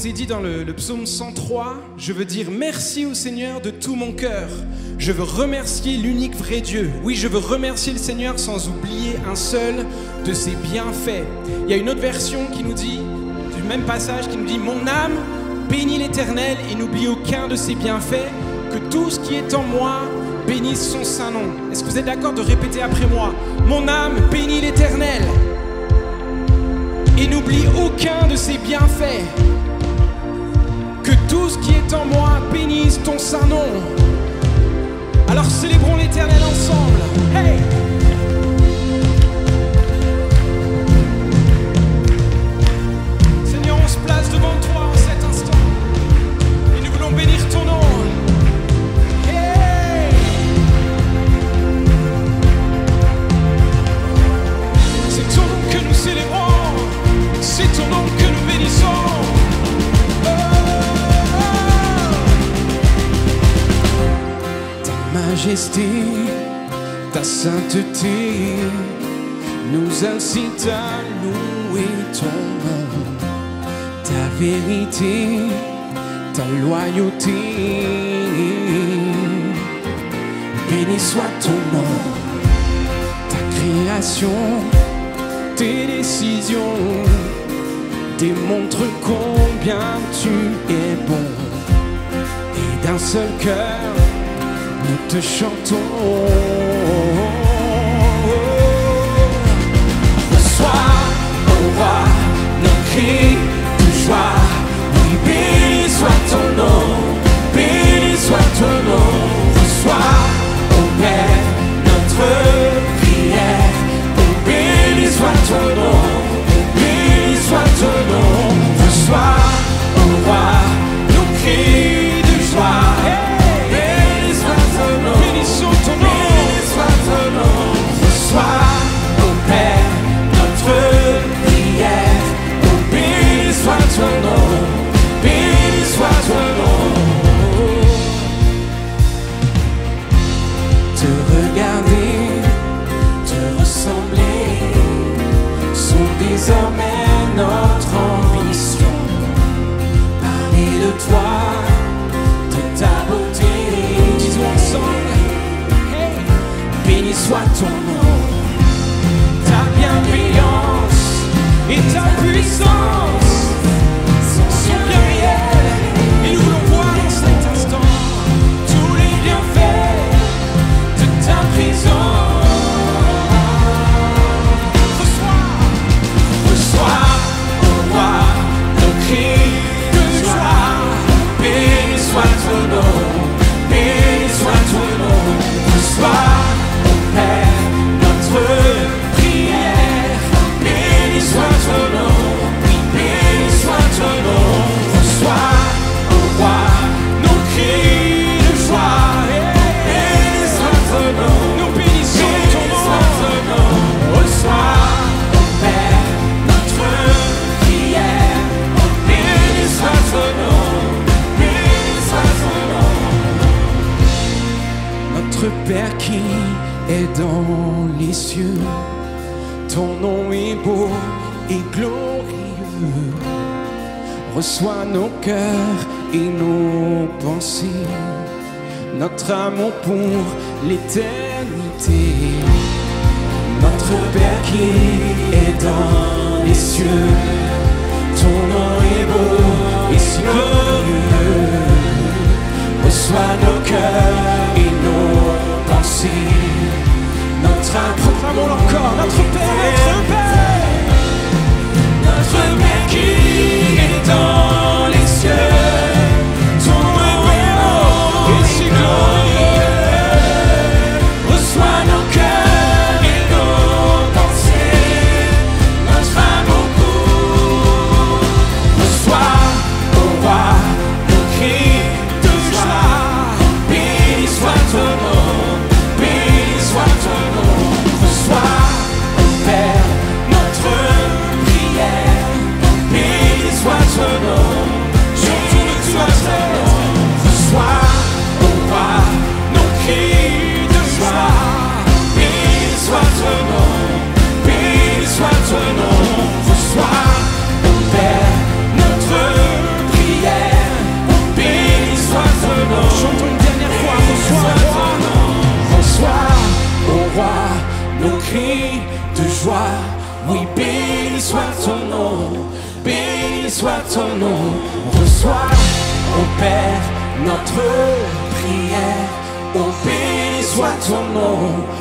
c'est dit dans le psaume 103, je veux dire merci au Seigneur de tout mon cœur. Je veux remercier l'unique vrai Dieu. Oui, je veux remercier le Seigneur sans oublier un seul de ses bienfaits. Il y a une autre version qui nous dit, du même passage, qui nous dit « Mon âme bénit l'Éternel et n'oublie aucun de ses bienfaits, que tout ce qui est en moi bénisse son saint nom. » Est-ce que vous êtes d'accord de répéter après moi? « Mon âme bénit l'Éternel et n'oublie aucun de ses bienfaits. Que tout ce qui est en moi bénisse ton saint nom. » Alors célébrons l'Éternel ensemble. Hey! Seigneur, on se place devant toi en cet instant et nous voulons bénir ton nom. Hey! C'est ton nom que nous célébrons, c'est ton nom que nous bénissons. Majesté, ta sainteté nous incite à louer ton nom, ta vérité, ta loyauté. Béni soit ton nom, ta création, tes décisions démontrent combien tu es bon. Et d'un seul cœur nous te chantons. Reçois, ô roi, nos cris de joie. Oui, béni soit ton nom, béni soit ton nom. Reçois, ô Père, notre prière. Oh, béni soit ton nom, béni soit ton nom. Reçois, ô roi, nos cris de joie. Reçois, ô Père, notre prière. Oh, béni soit ton nom, béni soit ton nom. Te regarder, te ressembler sont désormais notre ambition. Parler de toi, de ta beauté. Disons ensemble. Béni soit ton nom, ta bienveillance et ta puissance sont bien réels. Et nous voulons voir dans cet instant tous les bienfaits de ta présence. Reçois, ô roi, nos cris de joie. Béni soit ton nom, béni soit ton nom. Reçois, Père, notre prière. Béni soit ton nom, oui, béni soit ton nom. Reçois, ô roi, nos cris de joie. Béni soit ton nom, nous bénissons ton nom. Reçois, ô Père, notre prière. Béni soit ton nom, béni soit ton nom. Notre Père qui est dans les cieux, ton nom est beau et glorieux. Reçois nos cœurs et nos pensées, notre amour pour l'éternité. Notre Père qui est dans les cieux, ton nom est beau et si glorieux. Reçois nos cœurs et nos pensées, notre amour encore, notre Père, notre Père qui est dans les cieux, ton nom est beau et si glorieux. Reçois nos cœurs et nos pensées, notre amour pour. Reçois, ô roi, soit ton nom. Reçois, ô Père, notre prière. Oh, béni soit ton nom.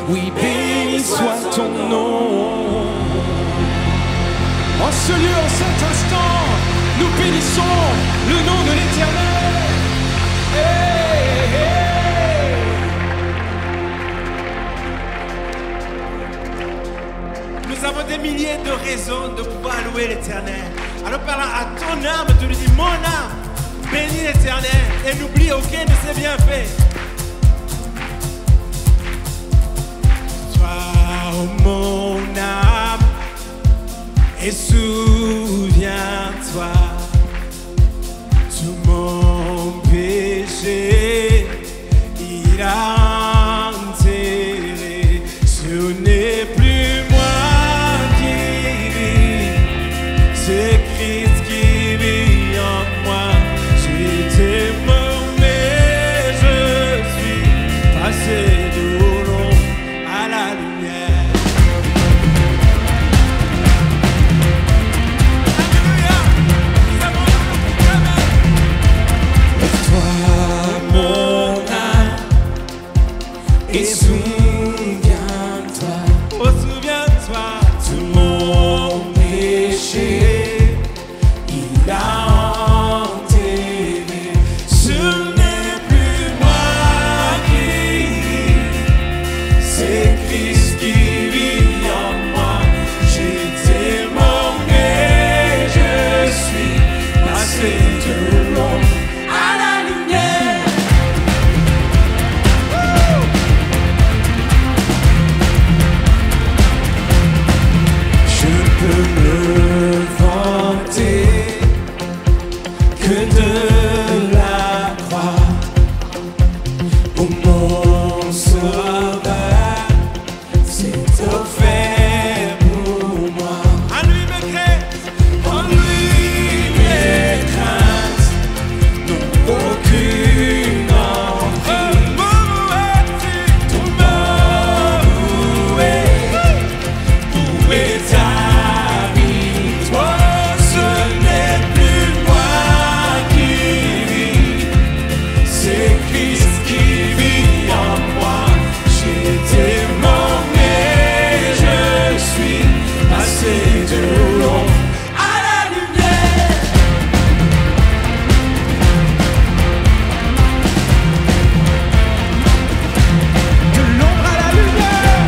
Oui, béni soit ton nom. En ce lieu, en cet instant, nous bénissons le nom de l'Éternel. Hey, hey. Nous avons des milliers de raisons de pouvoir louer l'Éternel. Alors parlant à ton âme, tu lui dis, mon âme, bénis l'Éternel et n'oublie aucun de ses bienfaits. Toi, oh mon âme, et souviens-toi, tout mon péché, il a enterré. Ce n'est plus moi qui vis, c'est Christ qui vit en moi. J'étais mort, mais je suis passé de l'ombre à la lumière. Et souviens-toi, Oh, souviens-toi, tout mon péché, il a enterré. Ce n'est plus moi qui vis, c'est Christ qui vit en moi. J'étais mort, mais je suis passé de l'ombre à la lumière. Je peux me vanter que de la croix où mon sauveur s'est offert pour moi. à lui mes craintes, En lui mes craintes n'ont aucune emprise. où es-tu? Ton mort, où est ta victoire? Ce n'est plus moi qui vis, c'est Christ qui vit en moi. J'étais mort, mais je suis passé de l'ombre à la lumière. De l'ombre à la lumière.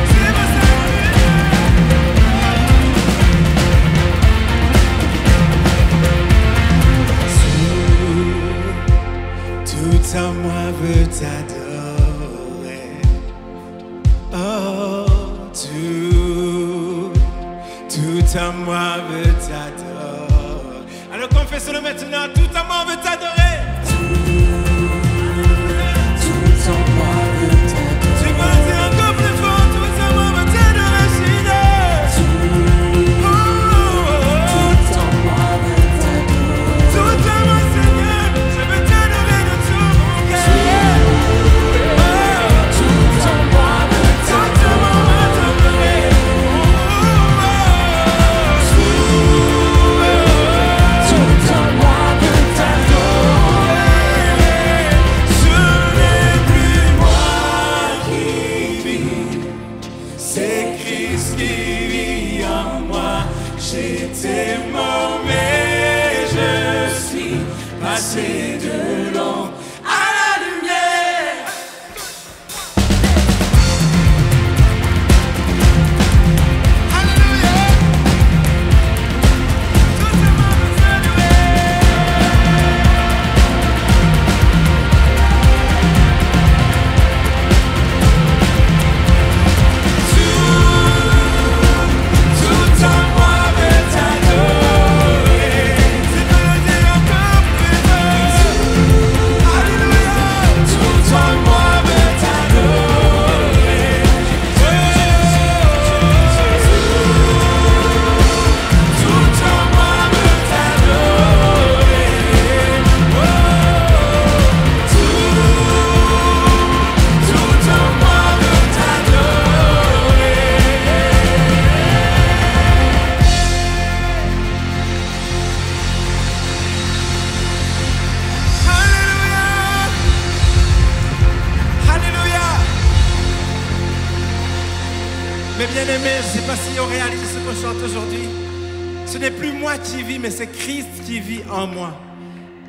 C'est ma Tout en moi veut t'adorer. Oh, tout en moi veut t'adorer. Alors confesse-le maintenant, tout en moi veut t'adorer. Tout en moi veut t'adorer. Tu peux le dire encore plus fort, tout en moi veut t'adorer, Seigneur. Oh, Tout en moi veut t'adorer. tout en moi, Seigneur, je veux t'adorer de tout mon cœur. Tout en moi veut Tout en moi veut t'adorer. Tout en moi veut t'adorer. Mes bien-aimés, je ne sais pas si on réalise ce qu'on chante aujourd'hui. Ce n'est plus moi qui vis, mais c'est Christ qui vit en moi.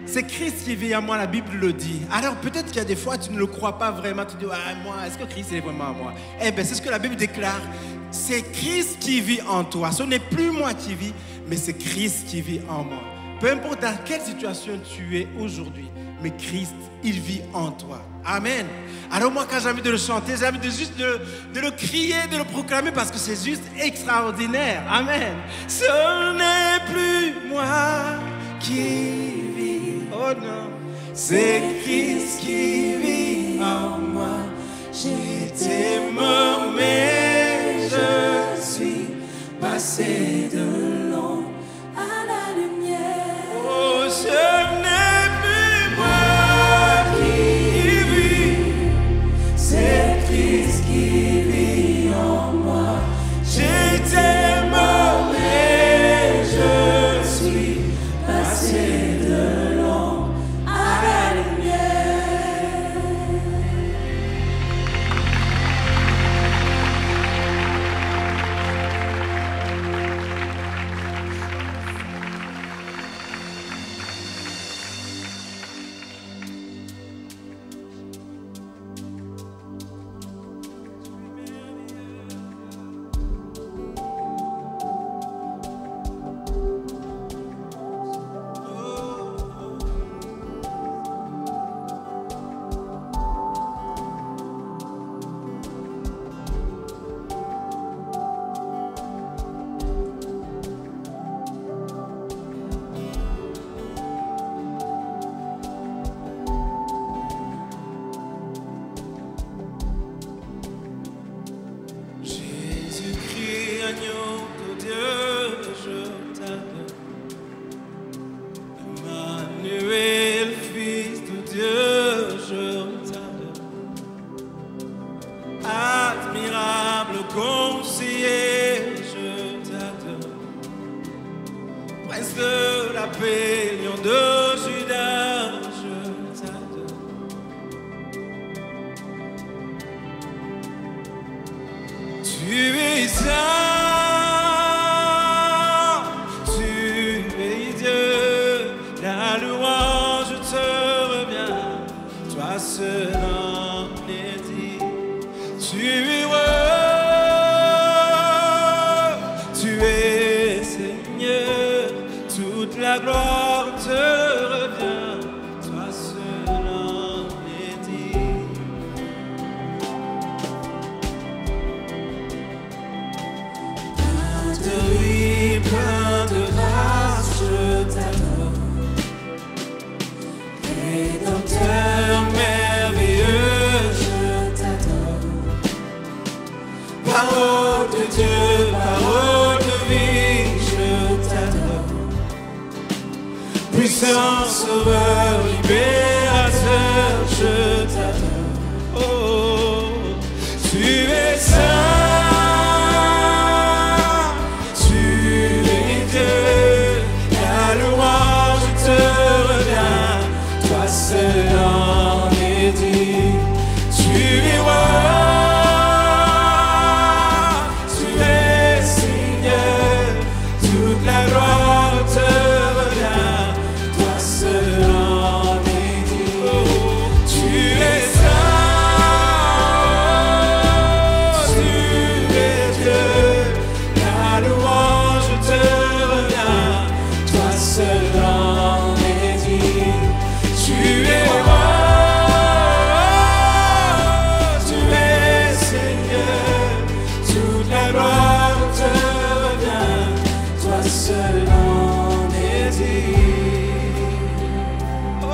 C'est Christ qui vit en moi, la Bible le dit. Alors peut-être qu'il y a des fois, tu ne le crois pas vraiment. Tu dis, ah, moi, est-ce que Christ est vraiment en moi? Eh bien, c'est ce que la Bible déclare. C'est Christ qui vit en toi. Ce n'est plus moi qui vis, mais c'est Christ qui vit en moi. Peu importe dans quelle situation tu es aujourd'hui, mais Christ, il vit en toi. Amen. Alors moi, quand j'ai envie de le chanter, j'ai envie de juste de le crier, de le proclamer, parce que c'est juste extraordinaire. Amen. Ce n'est plus moi qui vis, oh non, c'est Christ qui vit en moi. J'étais mort, mais je suis passé de l'ombre à la lumière. Oh, ce n'est plus moi qui vis, c'est Christ qui vit en moi. J'étais mort, mais je suis passé de l'ombre à la lumière. Jésus-Christ, agneau de Dieu, je t'adore. Emmanuel, Fils de Dieu, je t'adore. Admirable conseiller, je t'adore. Prince de la paix, lion de Juda, je t'adore. Tu es saint, tu es Dieu, la louange te revient, toi seul en es dit. Tu es roi, tu es Seigneur, toute la gloire te revient, toi seul en es dit. De lui, plein de grâce, je t'adore. Rédempteur merveilleux, je t'adore. Parole de Dieu, parole de vie, je t'adore. Puissant sauveur, libérateur, je t'adore. Oh, tu es saint. Seul en est dit, tu es roi, tu es Seigneur, toute la gloire te revient, toi seul en est dit, oh, tu es saint, tu es Dieu, la louange te revient, toi seul en est dit. Tu es roi, tu es Seigneur, toute la gloire te revient, toi seul en es digne. Oh,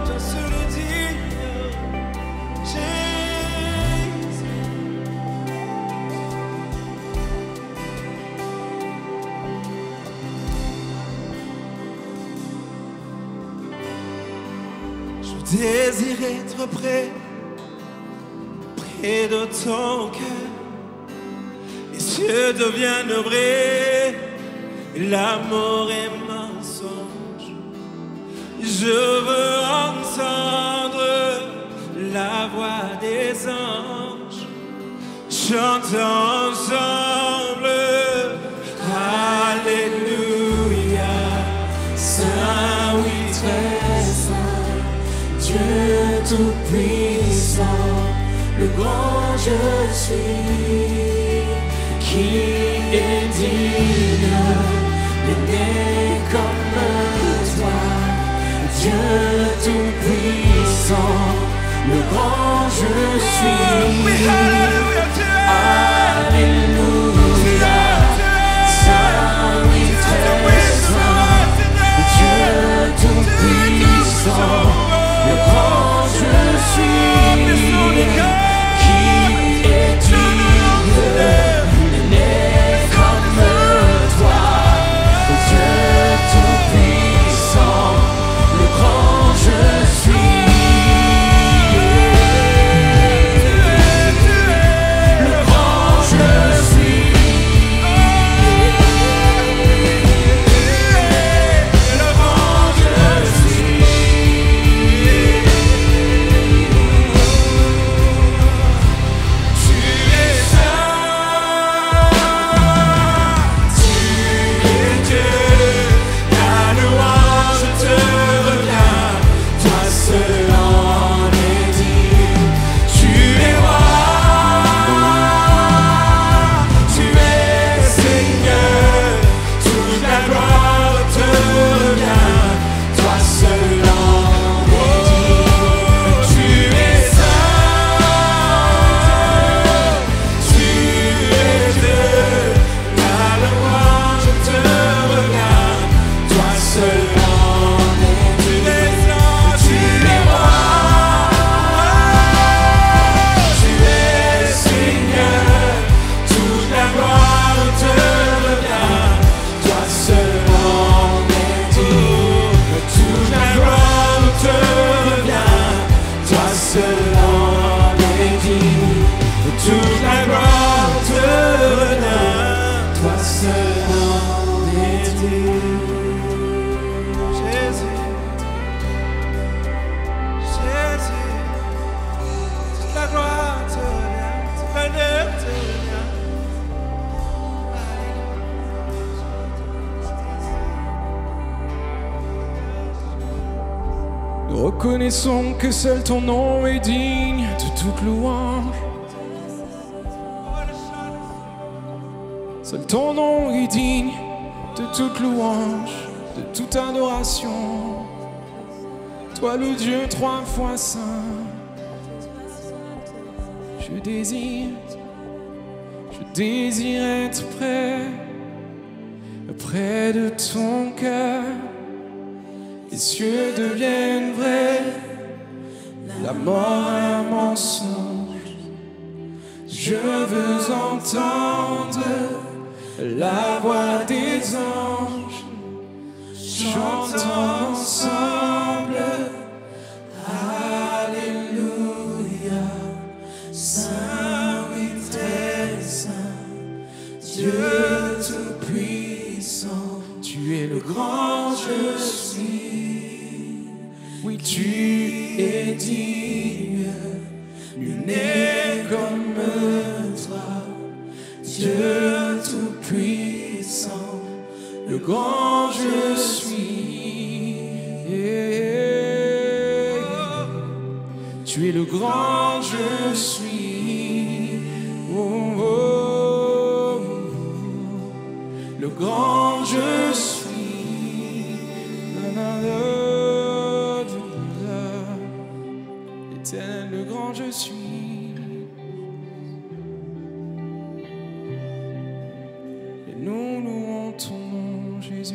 toi seul es digne, Jésus. Je désire être près de ton cœur. Les cieux deviennent vrais, l'amour est mensonge. Je veux entendre la voix des anges. chantons ensemble. Alléluia, Saint, oui, très saint, Dieu tout-puissant, le grand je suis, qui est digne, né comme toi, Dieu tout-puissant, le grand je suis. Oui, alléluia, alléluia, Saint, oui, très saint, Dieu tout-puissant, le grand je suis, qui est digne, né comme toi, Dieu tout-puissant, le grand je suis. Nous reconnaissons que seul ton nom est digne de toute louange. Seul ton nom est digne de toute louange, de toute adoration. Toi le Dieu trois fois saint, je désire être près de ton cœur. Les cieux deviennent vrais, la mort un mensonge. Je veux entendre la voix des anges, chantons ensemble. Alléluia, Saint, oui, très saint, Dieu tout-puissant, tu es le grand je suis. Oui, tu es digne, nul n'est comme toi, Dieu tout-puissant, le grand je suis. Tu es le grand je suis. Oh, oh, oh. Le grand je suis. Éternel, le grand je suis. Et nous louons ton nom, Jésus.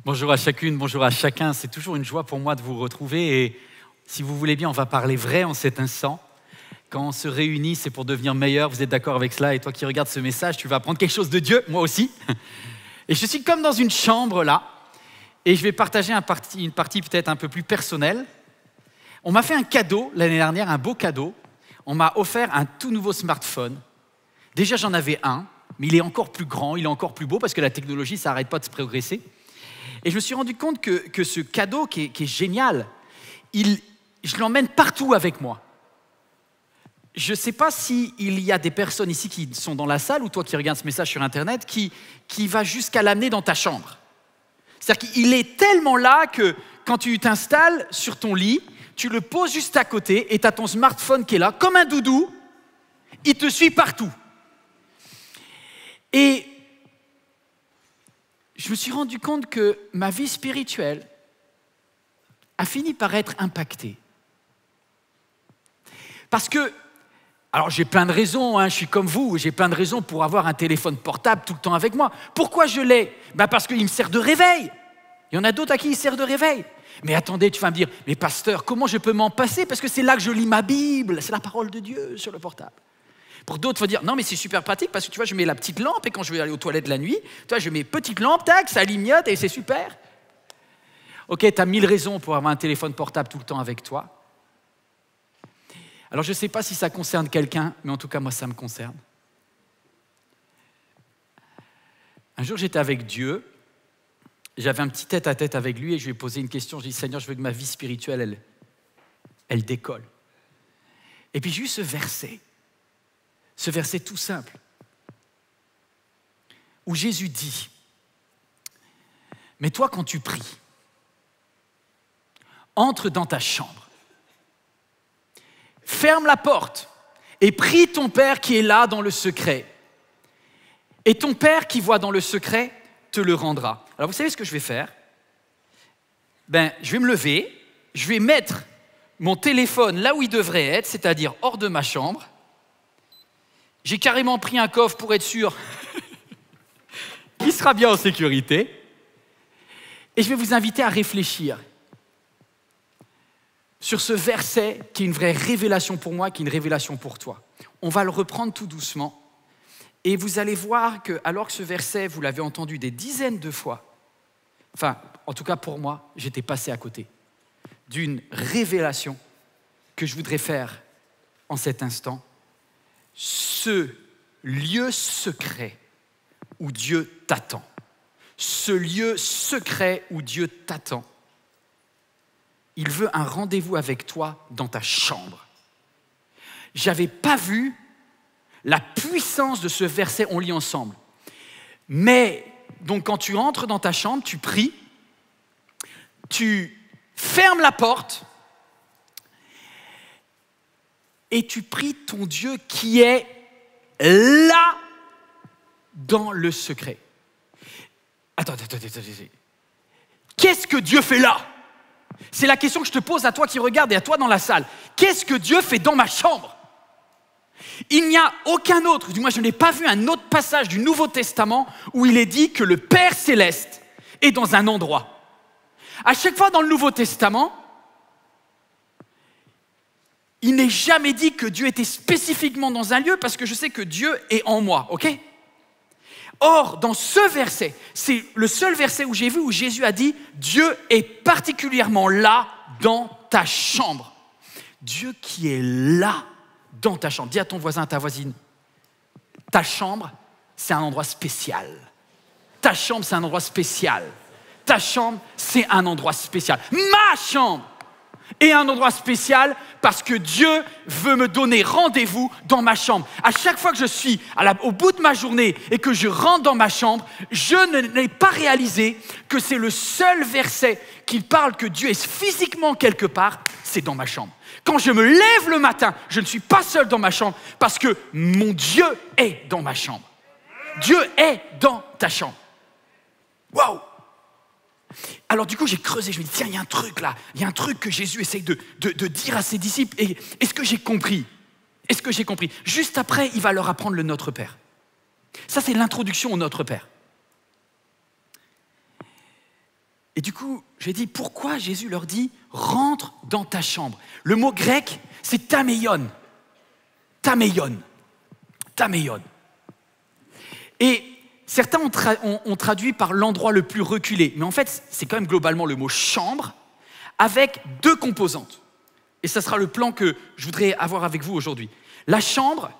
Bonjour à chacune, bonjour à chacun. C'est toujours une joie pour moi de vous retrouver et si vous voulez bien, on va parler vrai en cet instant. Quand on se réunit, c'est pour devenir meilleur. Vous êtes d'accord avec cela? Et toi qui regardes ce message, tu vas apprendre quelque chose de Dieu, moi aussi. Et je suis comme dans une chambre là et je vais partager une partie peut-être un peu plus personnelle. On m'a fait un cadeau l'année dernière, un beau cadeau. On m'a offert un tout nouveau smartphone. Déjà, j'en avais un, mais il est encore plus grand, il est encore plus beau parce que la technologie, ça n'arrête pas de se progresser. Et je me suis rendu compte que ce cadeau qui est génial, je l'emmène partout avec moi. Je ne sais pas s'il y a des personnes ici qui sont dans la salle ou toi qui regardes ce message sur Internet qui va jusqu'à l'amener dans ta chambre. C'est-à-dire qu'il est tellement là que quand tu t'installes sur ton lit, tu le poses juste à côté et tu as ton smartphone qui est là, comme un doudou, il te suit partout. Et je me suis rendu compte que ma vie spirituelle a fini par être impactée. Parce que, alors j'ai plein de raisons, je suis comme vous, j'ai plein de raisons pour avoir un téléphone portable tout le temps avec moi. Pourquoi je l'ai ? Parce qu'il me sert de réveil. Il y en a d'autres à qui il sert de réveil. Mais attendez, tu vas me dire, mais pasteur, comment je peux m'en passer ? Parce que c'est là que je lis ma Bible, c'est la parole de Dieu sur le portable. Pour d'autres, il faut dire, non mais c'est super pratique parce que tu vois, je mets la petite lampe et quand je vais aller aux toilettes la nuit, tu vois, je mets petite lampe, tac, ça clignote et c'est super. Ok, tu as 1000 raisons pour avoir un téléphone portable tout le temps avec toi. Alors je ne sais pas si ça concerne quelqu'un, mais en tout cas moi ça me concerne. Un jour j'étais avec Dieu, j'avais un petit tête-à-tête avec lui et je lui ai posé une question, je lui ai dit Seigneur, je veux que ma vie spirituelle, elle décolle. Et puis j'ai eu ce verset tout simple, où Jésus dit, mais toi quand tu pries, entre dans ta chambre, ferme la porte et prie ton Père qui est là dans le secret. Et ton Père qui voit dans le secret te le rendra. Alors vous savez ce que je vais faire ? Je vais me lever, je vais mettre mon téléphone là où il devrait être, c'est-à-dire hors de ma chambre. J'ai carrément pris un coffre pour être sûr qu'il sera bien en sécurité. Et je vais vous inviter à réfléchir sur ce verset qui est une vraie révélation pour moi, qui est une révélation pour toi. On va le reprendre tout doucement et vous allez voir que, alors que ce verset, vous l'avez entendu des dizaines de fois, enfin, en tout cas pour moi, j'étais passé à côté d'une révélation que je voudrais faire en cet instant. Ce lieu secret où Dieu t'attend. Ce lieu secret où Dieu t'attend. Il veut un rendez-vous avec toi dans ta chambre. J'avais pas vu la puissance de ce verset, on lit ensemble. Mais, donc quand tu entres dans ta chambre, tu pries, tu fermes la porte et tu pries ton Dieu qui est là dans le secret. Attends. Qu'est-ce que Dieu fait là ? C'est la question que je te pose à toi qui regarde et à toi dans la salle. Qu'est-ce que Dieu fait dans ma chambre ? Il n'y a aucun autre, du moins je n'ai pas vu un autre passage du Nouveau Testament où il est dit que le Père Céleste est dans un endroit. À chaque fois dans le Nouveau Testament, il n'est jamais dit que Dieu était spécifiquement dans un lieu parce que je sais que Dieu est en moi, ok ? Or, dans ce verset, c'est le seul verset où j'ai vu où Jésus a dit « Dieu est particulièrement là dans ta chambre ». Dieu qui est là dans ta chambre. Dis à ton voisin, à ta voisine, ta chambre, c'est un endroit spécial. Ta chambre, c'est un endroit spécial. Ta chambre, c'est un endroit spécial. Ma chambre est un endroit spécial parce que Dieu veut me donner rendez-vous dans ma chambre. À chaque fois que je suis au bout de ma journée et que je rentre dans ma chambre, je n'ai pas réalisé que c'est le seul verset qui parle que Dieu est physiquement quelque part, c'est dans ma chambre. Quand je me lève le matin, je ne suis pas seul dans ma chambre parce que mon Dieu est dans ma chambre. Dieu est dans ta chambre. Waouh! Alors du coup, j'ai creusé, je me dis, tiens, il y a un truc là, il y a un truc que Jésus essaye de dire à ses disciples. Et est-ce que j'ai compris ? Juste après, il va leur apprendre le Notre Père. Ça, c'est l'introduction au Notre Père. Et du coup, j'ai dit, pourquoi Jésus leur dit, rentre dans ta chambre ? Le mot grec, c'est tameion. Tameion. Et Certains ont traduit par l'endroit le plus reculé, mais en fait, c'est quand même globalement le mot chambre avec deux composantes. Et ça sera le plan que je voudrais avoir avec vous aujourd'hui. La chambre,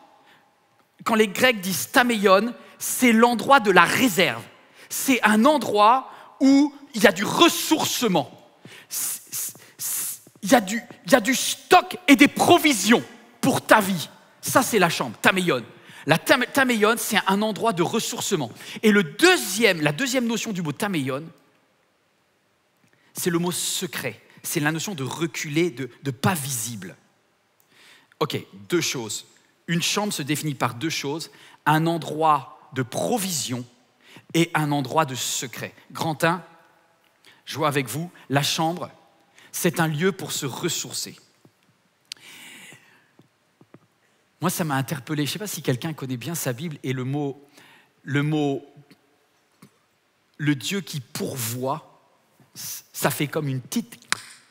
quand les Grecs disent tameion, c'est l'endroit de la réserve. C'est un endroit où il y a du ressourcement. Il y a du stock et des provisions pour ta vie. Ça, c'est la chambre, tameion. La tameion, c'est un endroit de ressourcement. Et la deuxième notion du mot tameion, c'est le mot secret. C'est la notion de reculer, de pas visible. Ok, deux choses. Une chambre se définit par deux choses. Un endroit de provision et un endroit de secret. Grand 1, je vois avec vous, la chambre, c'est un lieu pour se ressourcer. Moi, ça m'a interpellé. Je ne sais pas si quelqu'un connaît bien sa Bible et le Dieu qui pourvoit, ça fait comme une petite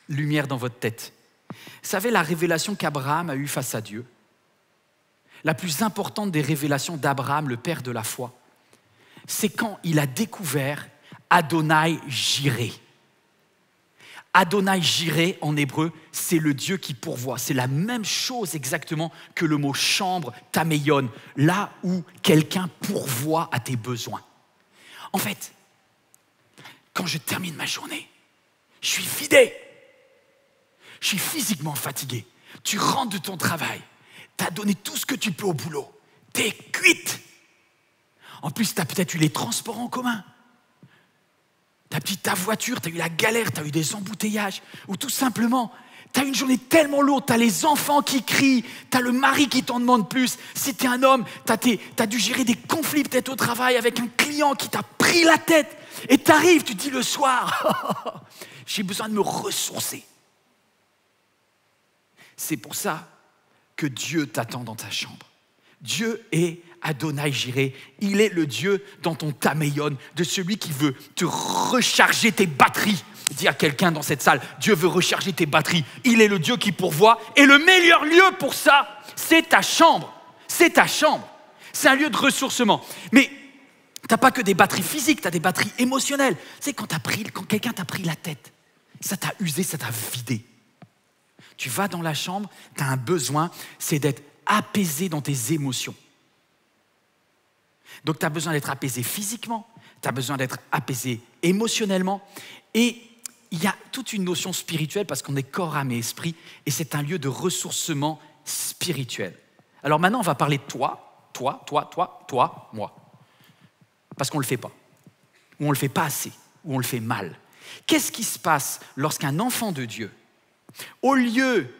lumière dans votre tête. Vous savez, la révélation qu'Abraham a eue face à Dieu, la plus importante des révélations d'Abraham, le père de la foi, c'est quand il a découvert Adonai Jireh. Adonai Jireh, en hébreu, c'est le Dieu qui pourvoit. C'est la même chose exactement que le mot chambre, tameion, là où quelqu'un pourvoit à tes besoins. En fait, quand je termine ma journée, je suis vidé. Je suis physiquement fatigué. Tu rentres de ton travail, tu as donné tout ce que tu peux au boulot, tu es cuite. En plus, tu as peut-être eu les transports en commun. Tu as pris ta voiture, tu as eu la galère, tu as eu des embouteillages. Ou tout simplement, tu as une journée tellement lourde, tu as les enfants qui crient, tu as le mari qui t'en demande plus. Si tu es un homme, tu as dû gérer des conflits peut-être au travail avec un client qui t'a pris la tête. Et tu arrives, tu te dis le soir, j'ai besoin de me ressourcer. C'est pour ça que Dieu t'attend dans ta chambre. Dieu est Adonai Jireh. Il est le Dieu dans ton tameion, de celui qui veut te recharger tes batteries. Dis à quelqu'un dans cette salle, Dieu veut recharger tes batteries. Il est le Dieu qui pourvoit. Et le meilleur lieu pour ça, c'est ta chambre. C'est ta chambre. C'est un lieu de ressourcement. Mais tu n'as pas que des batteries physiques, tu as des batteries émotionnelles. C'est quand quelqu'un t'a pris la tête, ça t'a usé, ça t'a vidé. Tu vas dans la chambre, tu as un besoin, c'est d'être apaisé dans tes émotions. Donc tu as besoin d'être apaisé physiquement, tu as besoin d'être apaisé émotionnellement. Et il y a toute une notion spirituelle parce qu'on est corps, âme et esprit. Et c'est un lieu de ressourcement spirituel. Alors maintenant, on va parler de toi, moi. Parce qu'on ne le fait pas. Ou on ne le fait pas assez. Ou on le fait mal. Qu'est-ce qui se passe lorsqu'un enfant de Dieu, au lieu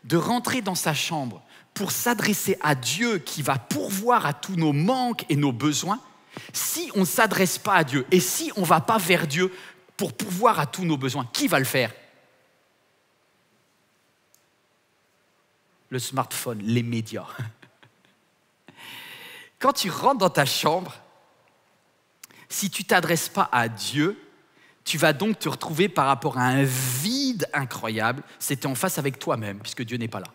de rentrer dans sa chambre pour s'adresser à Dieu qui va pourvoir à tous nos manques et nos besoins, si on ne s'adresse pas à Dieu et si on ne va pas vers Dieu pour pourvoir à tous nos besoins, qui va le faire? Le smartphone, les médias. Quand tu rentres dans ta chambre, si tu ne t'adresses pas à Dieu, tu vas donc te retrouver par rapport à un vide incroyable. C'était en face avec toi-même, puisque Dieu n'est pas là.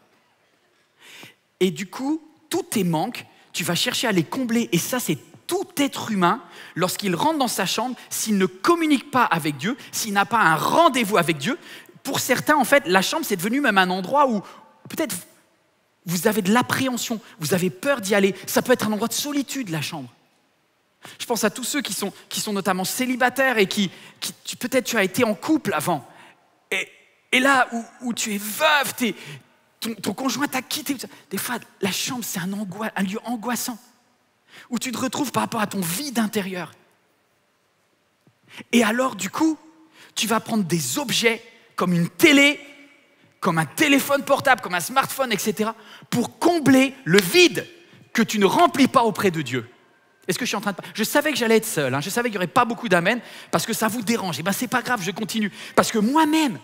Et du coup, tous tes manques, tu vas chercher à les combler. Et ça, c'est tout être humain, lorsqu'il rentre dans sa chambre, s'il ne communique pas avec Dieu, s'il n'a pas un rendez-vous avec Dieu. Pour certains, en fait, la chambre, c'est devenu même un endroit où peut-être vous avez de l'appréhension, vous avez peur d'y aller. Ça peut être un endroit de solitude, la chambre. Je pense à tous ceux qui sont notamment célibataires et qui peut-être tu as été en couple avant. Et là où tu es veuve, ton conjoint t'a quitté. Des fois, la chambre, c'est un lieu angoissant où tu te retrouves par rapport à ton vide intérieur. Et alors, du coup, tu vas prendre des objets comme une télé, comme un téléphone portable, comme un smartphone, etc., pour combler le vide que tu ne remplis pas auprès de Dieu. Est-ce que je suis en train de... Je savais que j'allais être seul, je savais qu'il n'y aurait pas beaucoup d'amen, parce que ça vous dérange. Et bien, c'est pas grave, je continue. Parce que moi-même,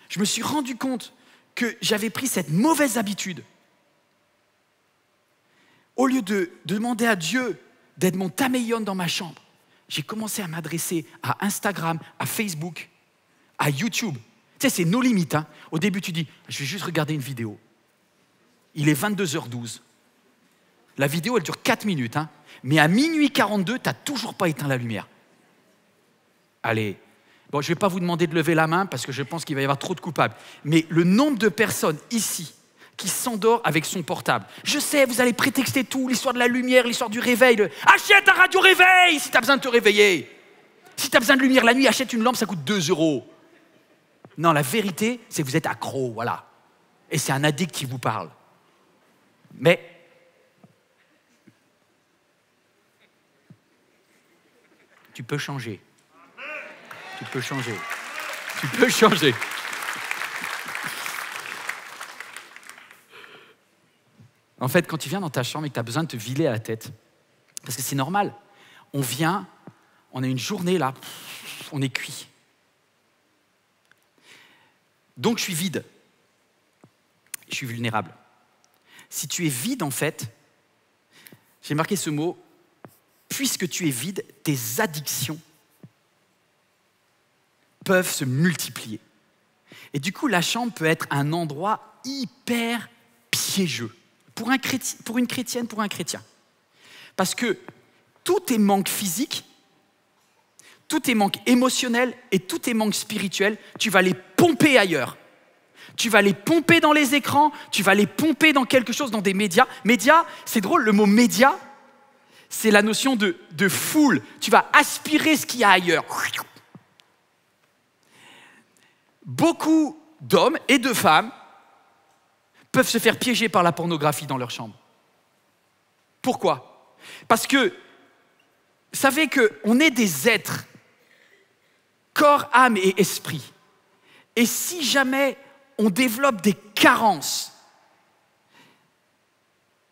je me suis rendu compte que j'avais pris cette mauvaise habitude. Au lieu de demander à Dieu d'être mon tameion dans ma chambre, j'ai commencé à m'adresser à Instagram, à Facebook, à YouTube. Tu sais, c'est nos limites. Au début, tu dis, je vais juste regarder une vidéo. Il est 22h12. La vidéo, elle dure 4 minutes. Mais à minuit 42, tu n'as toujours pas éteint la lumière. Allez, bon, je ne vais pas vous demander de lever la main parce que je pense qu'il va y avoir trop de coupables. Mais le nombre de personnes ici qui s'endort avec son portable. Je sais, vous allez prétexter tout, l'histoire de la lumière, l'histoire du réveil. Achète un radio-réveil si tu as besoin de te réveiller. Si tu as besoin de lumière la nuit, achète une lampe, ça coûte 2 €. Non, la vérité, c'est que vous êtes accro, voilà. Et c'est un addict qui vous parle. Mais tu peux changer. Tu peux changer. Tu peux changer. En fait, quand tu viens dans ta chambre et que tu as besoin de te vider à la tête, parce que c'est normal, on vient, on a une journée là, on est cuit. Donc je suis vide. Je suis vulnérable. Si tu es vide, en fait, j'ai marqué ce mot, puisque tu es vide, tes addictions peuvent se multiplier. Et du coup, la chambre peut être un endroit hyper piégeux pour une chrétienne, pour un chrétien. Parce que tous tes manques physiques, tous tes manques émotionnels et tous tes manques spirituels, tu vas les pomper ailleurs. Tu vas les pomper dans les écrans, tu vas les pomper dans quelque chose, dans des médias. Médias, c'est drôle, le mot média, c'est la notion de foule. Tu vas aspirer ce qu'il y a ailleurs. Beaucoup d'hommes et de femmes peuvent se faire piéger par la pornographie dans leur chambre. Pourquoi? Parce que, vous savez qu'on est des êtres, corps, âme et esprit. Et si jamais on développe des carences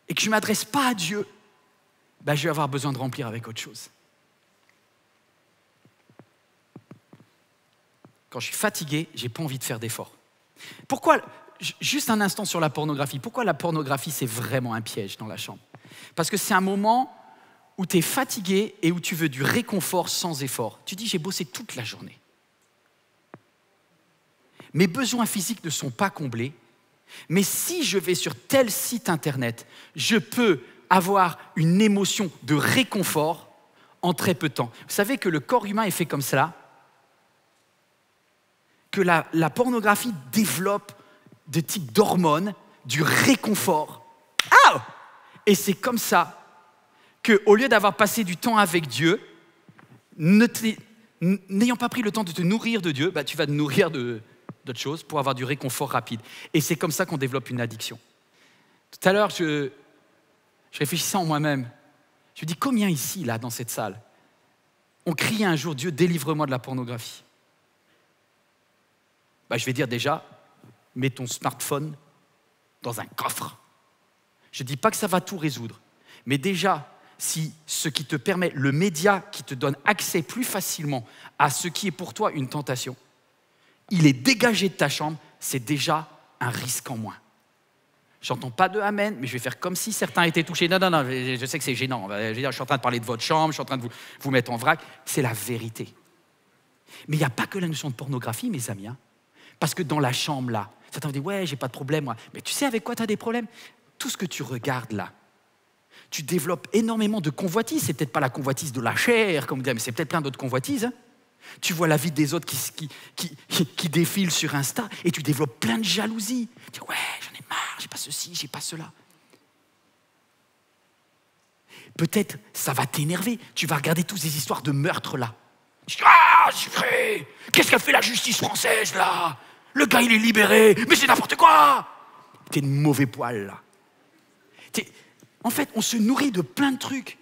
et que je ne m'adresse pas à Dieu, ben je vais avoir besoin de remplir avec autre chose. Quand je suis fatigué, je n'ai pas envie de faire d'efforts. Pourquoi, juste un instant sur la pornographie, pourquoi la pornographie c'est vraiment un piège dans la chambre? Parce que c'est un moment où tu es fatigué et où tu veux du réconfort sans effort. Tu dis, j'ai bossé toute la journée. Mes besoins physiques ne sont pas comblés, mais si je vais sur tel site internet, je peux avoir une émotion de réconfort en très peu de temps. Vous savez que le corps humain est fait comme cela, que la pornographie développe des types d'hormones, du réconfort. Ah! Et c'est comme ça qu'au lieu d'avoir passé du temps avec Dieu, n'ayant pas pris le temps de te nourrir de Dieu, bah, tu vas te nourrir d'autres choses pour avoir du réconfort rapide. Et c'est comme ça qu'on développe une addiction. Tout à l'heure, je réfléchissais en moi-même. Je me dis, combien ici, là, dans cette salle, on criait un jour, Dieu, délivre-moi de la pornographie. Bah, je vais dire déjà, mets ton smartphone dans un coffre. Je ne dis pas que ça va tout résoudre, mais déjà, si ce qui te permet, le média qui te donne accès plus facilement à ce qui est pour toi une tentation, il est dégagé de ta chambre, c'est déjà un risque en moins. J'entends pas de amen, mais je vais faire comme si certains étaient touchés. Non, je sais que c'est gênant. Je suis en train de parler de votre chambre, je suis en train de vous mettre en vrac. C'est la vérité. Mais il n'y a pas que la notion de pornographie, mes amis. Parce que dans la chambre, là, certains vous disent, ouais, j'ai pas de problème, moi. Mais tu sais avec quoi tu as des problèmes? Tout ce que tu regardes là, tu développes énormément de convoitises. C'est peut-être pas la convoitise de la chair, comme on dit, mais c'est peut-être plein d'autres convoitises. Tu vois la vie des autres qui défilent sur Insta et tu développes plein de jalousie. Tu dis, ouais, j'en ai marre, j'ai pas ceci, j'ai pas cela. Peut-être ça va t'énerver. Tu vas regarder toutes ces histoires de meurtres là. Tu dis, ah, c'est vrai. Qu'est-ce qu'a fait la justice française là? Le gars il est libéré, mais c'est n'importe quoi. T'es de mauvais poil là. En fait, on se nourrit de plein de trucs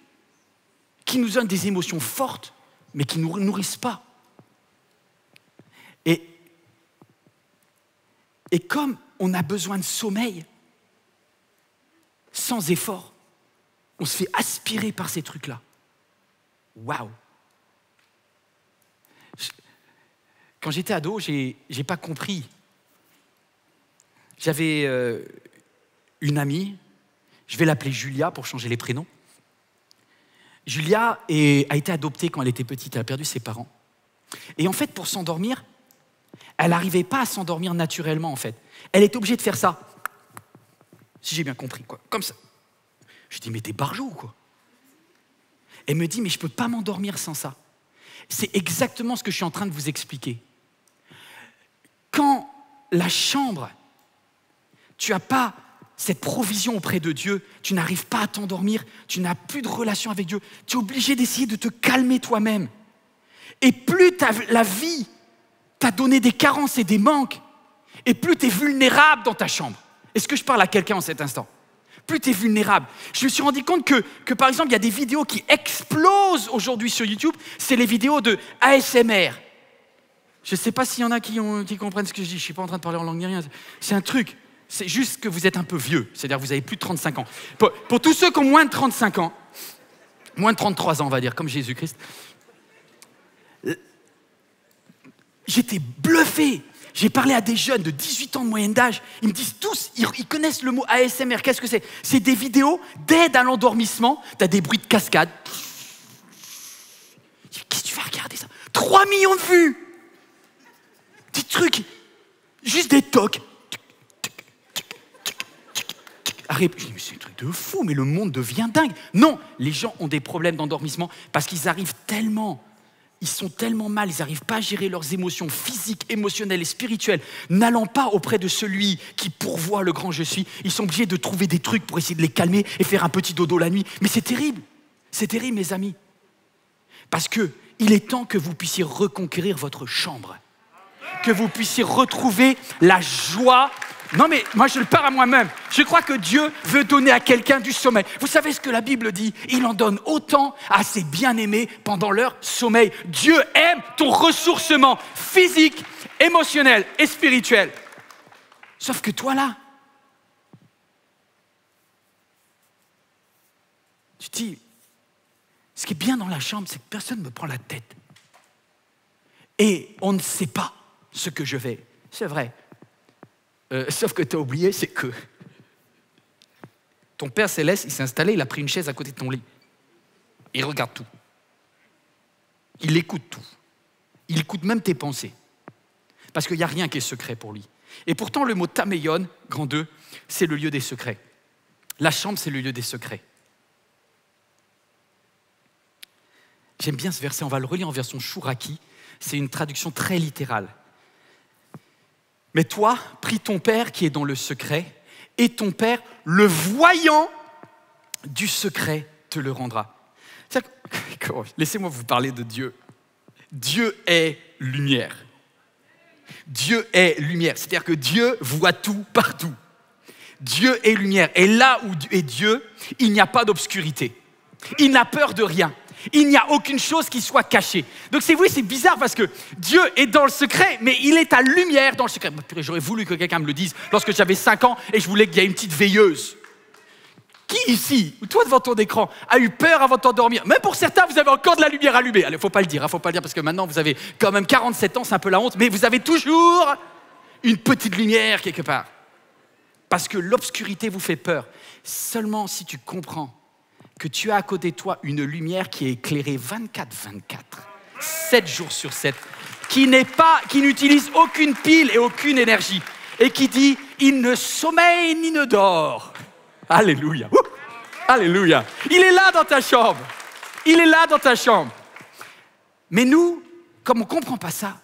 qui nous donnent des émotions fortes, mais qui ne nous nourrissent pas. Et comme on a besoin de sommeil, sans effort, on se fait aspirer par ces trucs-là. Waouh! Quand j'étais ado, j'ai pas compris. J'avais une amie, je vais l'appeler Julia pour changer les prénoms. Julia a été adoptée quand elle était petite, elle a perdu ses parents. Et en fait, pour s'endormir, elle n'arrivait pas à s'endormir naturellement, en fait. Elle était obligée de faire ça. Si j'ai bien compris, quoi. Comme ça. Je dis, mais t'es barjot, quoi. Elle me dit, mais je ne peux pas m'endormir sans ça. C'est exactement ce que je suis en train de vous expliquer. Quand la chambre, tu n'as pas cette provision auprès de Dieu, tu n'arrives pas à t'endormir, tu n'as plus de relation avec Dieu, tu es obligé d'essayer de te calmer toi-même. Et plus la vie t'a donné des carences et des manques, et plus tu es vulnérable dans ta chambre. Est-ce que je parle à quelqu'un en cet instant? Plus tu es vulnérable. Je me suis rendu compte que, par exemple, il y a des vidéos qui explosent aujourd'hui sur YouTube, c'est les vidéos de ASMR. Je ne sais pas s'il y en a qui comprennent ce que je dis, je ne suis pas en train de parler en langue ni rien. C'est un truc, c'est juste que vous êtes un peu vieux, c'est-à-dire que vous avez plus de 35 ans. Pour tous ceux qui ont moins de 35 ans, moins de 33 ans on va dire, comme Jésus-Christ, j'étais bluffé. J'ai parlé à des jeunes de 18 ans de moyenne d'âge, ils me disent tous, ils connaissent le mot ASMR, qu'est-ce que c'est? C'est des vidéos d'aide à l'endormissement, tu as des bruits de cascade. Qu'est-ce que tu vas regarder ça? 3 millions de vues. Des trucs, juste des tocs. Je dis, mais c'est un truc de fou, mais le monde devient dingue. Non, les gens ont des problèmes d'endormissement parce qu'ils arrivent tellement, ils sont tellement mal, ils n'arrivent pas à gérer leurs émotions physiques, émotionnelles et spirituelles, n'allant pas auprès de celui qui pourvoit le grand je suis. Ils sont obligés de trouver des trucs pour essayer de les calmer et faire un petit dodo la nuit. Mais c'est terrible, mes amis. Parce qu'il est temps que vous puissiez reconquérir votre chambre. Que vous puissiez retrouver la joie. Non mais moi je le parle à moi-même. Je crois que Dieu veut donner à quelqu'un du sommeil. Vous savez ce que la Bible dit? Il en donne autant à ses bien-aimés pendant leur sommeil. Dieu aime ton ressourcement physique, émotionnel et spirituel. Sauf que toi là, tu te dis, ce qui est bien dans la chambre, c'est que personne ne me prend la tête. Et on ne sait pas ce que je vais. C'est vrai. Sauf que tu as oublié, c'est que ton Père Céleste, il s'est installé, il a pris une chaise à côté de ton lit. Il regarde tout. Il écoute tout. Il écoute même tes pensées. Parce qu'il n'y a rien qui est secret pour lui. Et pourtant, le mot Tameion, grand 2, c'est le lieu des secrets. La chambre, c'est le lieu des secrets. J'aime bien ce verset, on va le relire en version Chouraki. C'est une traduction très littérale. Mais toi, prie ton Père qui est dans le secret, et ton Père, le voyant du secret, te le rendra. Laissez-moi vous parler de Dieu. Dieu est lumière. Dieu est lumière, c'est-à-dire que Dieu voit tout partout. Dieu est lumière, et là où est Dieu, il n'y a pas d'obscurité. Il n'a peur de rien. Il n'y a aucune chose qui soit cachée. Donc c'est bizarre parce que Dieu est dans le secret, mais il est ta lumière dans le secret. J'aurais voulu que quelqu'un me le dise lorsque j'avais 5 ans et je voulais qu'il y ait une petite veilleuse. Qui ici, ou toi devant ton écran, a eu peur avant de t'endormir? Même pour certains, vous avez encore de la lumière allumée. Allez, faut pas le dire parce que maintenant vous avez quand même 47 ans, c'est un peu la honte, mais vous avez toujours une petite lumière quelque part. Parce que l'obscurité vous fait peur. Seulement si tu comprends que tu as à côté de toi une lumière qui est éclairée 24/24, 7 jours sur 7, qui n'utilise aucune pile et aucune énergie, et qui dit « il ne sommeille ni ne dort ». Alléluia. Alléluia. Il est là dans ta chambre. Il est là dans ta chambre. Mais nous, comme on ne comprend pas ça,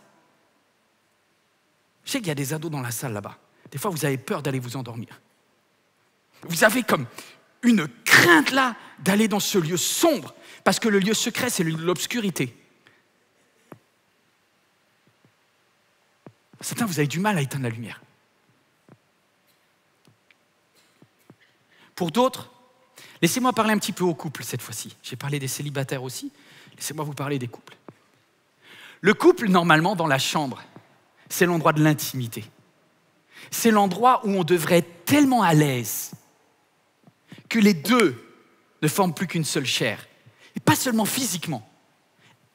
je sais qu'il y a des ados dans la salle là-bas. Des fois, vous avez peur d'aller vous endormir. Vous avez comme une crainte là d'aller dans ce lieu sombre, parce que le lieu secret, c'est l'obscurité. Certains, vous avez du mal à éteindre la lumière. Pour d'autres, laissez-moi parler un petit peu aux couples cette fois-ci. J'ai parlé des célibataires aussi, laissez-moi vous parler des couples. Le couple, normalement, dans la chambre, c'est l'endroit de l'intimité. C'est l'endroit où on devrait être tellement à l'aise que les deux ne forment plus qu'une seule chair. Et pas seulement physiquement,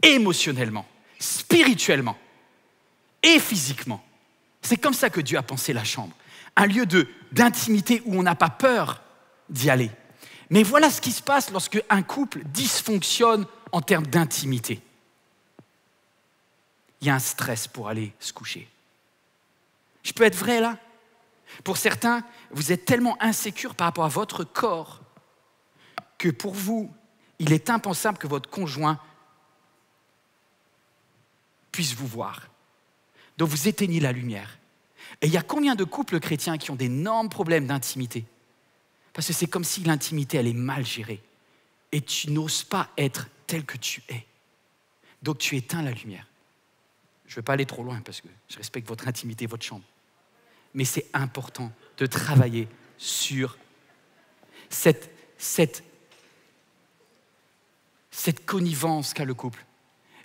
émotionnellement, spirituellement et physiquement. C'est comme ça que Dieu a pensé la chambre. Un lieu d'intimité où on n'a pas peur d'y aller. Mais voilà ce qui se passe lorsque un couple dysfonctionne en termes d'intimité. Il y a un stress pour aller se coucher. Je peux être vrai là? Pour certains, vous êtes tellement insécure par rapport à votre corps que pour vous, il est impensable que votre conjoint puisse vous voir. Donc vous éteignez la lumière. Et il y a combien de couples chrétiens qui ont d'énormes problèmes d'intimité? Parce que c'est comme si l'intimité, elle est mal gérée. Et tu n'oses pas être tel que tu es. Donc tu éteins la lumière. Je ne veux pas aller trop loin parce que je respecte votre intimité, votre chambre. Mais c'est important de travailler sur cette connivence qu'a le couple.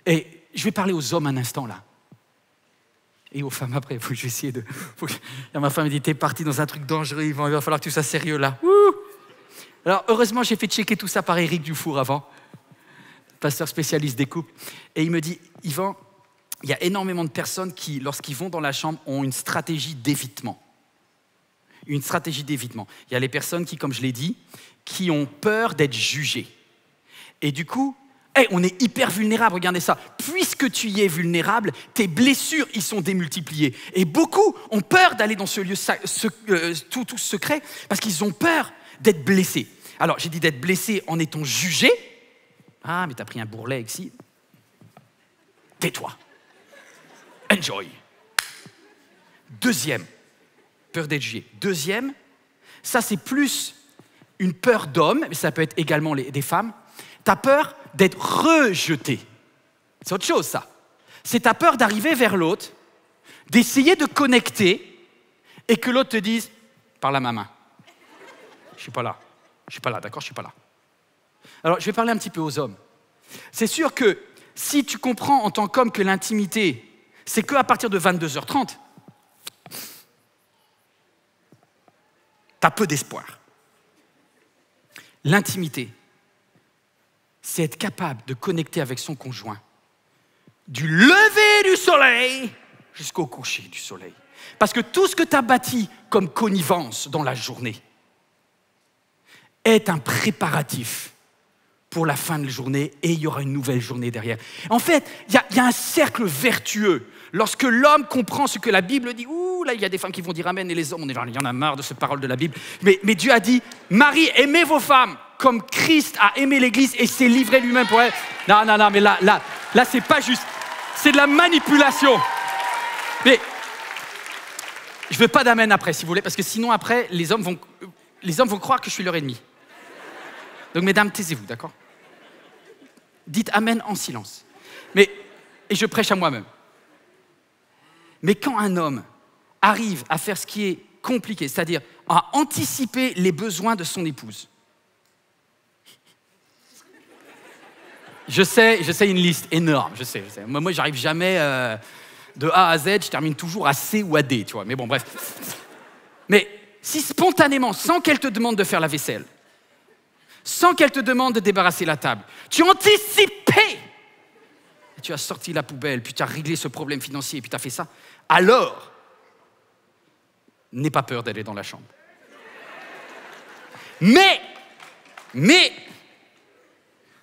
Et je vais parler aux hommes un instant là. Et aux femmes après, il faut que j'essaie de... Ma femme me dit, t'es parti dans un truc dangereux, il va falloir que tu sois sérieux là. Ouh. Alors heureusement, j'ai fait checker tout ça par Éric Dufour avant, pasteur spécialiste des couples. Et il me dit, Yvan, il y a énormément de personnes qui, lorsqu'ils vont dans la chambre, ont une stratégie d'évitement. Une stratégie d'évitement. Il y a les personnes qui, comme je l'ai dit, qui ont peur d'être jugées. Et du coup, on est hyper vulnérable, regardez ça. Puisque tu y es vulnérable, tes blessures y sont démultipliées. Et beaucoup ont peur d'aller dans ce lieu tout secret parce qu'ils ont peur d'être blessés. Alors, j'ai dit d'être blessé en étant jugé. Ah, mais t'as pris un bourrelet ici. Tais-toi. Enjoy. Deuxième, peur d'être jugé. Deuxième, ça c'est plus une peur d'homme, mais ça peut être également des femmes. T'as peur d'être rejeté. C'est autre chose, ça. C'est ta peur d'arriver vers l'autre, d'essayer de connecter et que l'autre te dise « parle à ma main ». Je suis pas là, d'accord, je suis pas là. Alors, je vais parler un petit peu aux hommes. C'est sûr que si tu comprends en tant qu'homme que l'intimité, c'est qu'à partir de 22h30, t'as peu d'espoir. L'intimité, c'est être capable de connecter avec son conjoint du lever du soleil jusqu'au coucher du soleil. Parce que tout ce que tu as bâti comme connivence dans la journée est un préparatif pour la fin de la journée et il y aura une nouvelle journée derrière. En fait, il y a un cercle vertueux. Lorsque l'homme comprend ce que la Bible dit, là, il y a des femmes qui vont dire amen et les hommes, il y en a marre de cette parole de la Bible. Mais Dieu a dit, Marie, aimez vos femmes comme Christ a aimé l'Église et s'est livré lui-même pour elle. Non, mais là, c'est pas juste. C'est de la manipulation. Mais je veux pas d'amen après, si vous voulez, parce que sinon après, les hommes vont croire que je suis leur ennemi. Donc, mesdames, taisez-vous, d'accord? Dites amen en silence. Et je prêche à moi-même. Mais quand un homme arrive à faire ce qui est compliqué, c'est-à-dire à anticiper les besoins de son épouse. Je sais une liste énorme, je sais. Moi, j'arrive jamais de A à Z, je termine toujours à C ou à D, tu vois. Mais bon, bref. Mais si spontanément, sans qu'elle te demande de faire la vaisselle, sans qu'elle te demande de débarrasser la table, tu as anticipé, tu as sorti la poubelle, puis tu as réglé ce problème financier, puis tu as fait ça, alors, n'aie pas peur d'aller dans la chambre. Mais,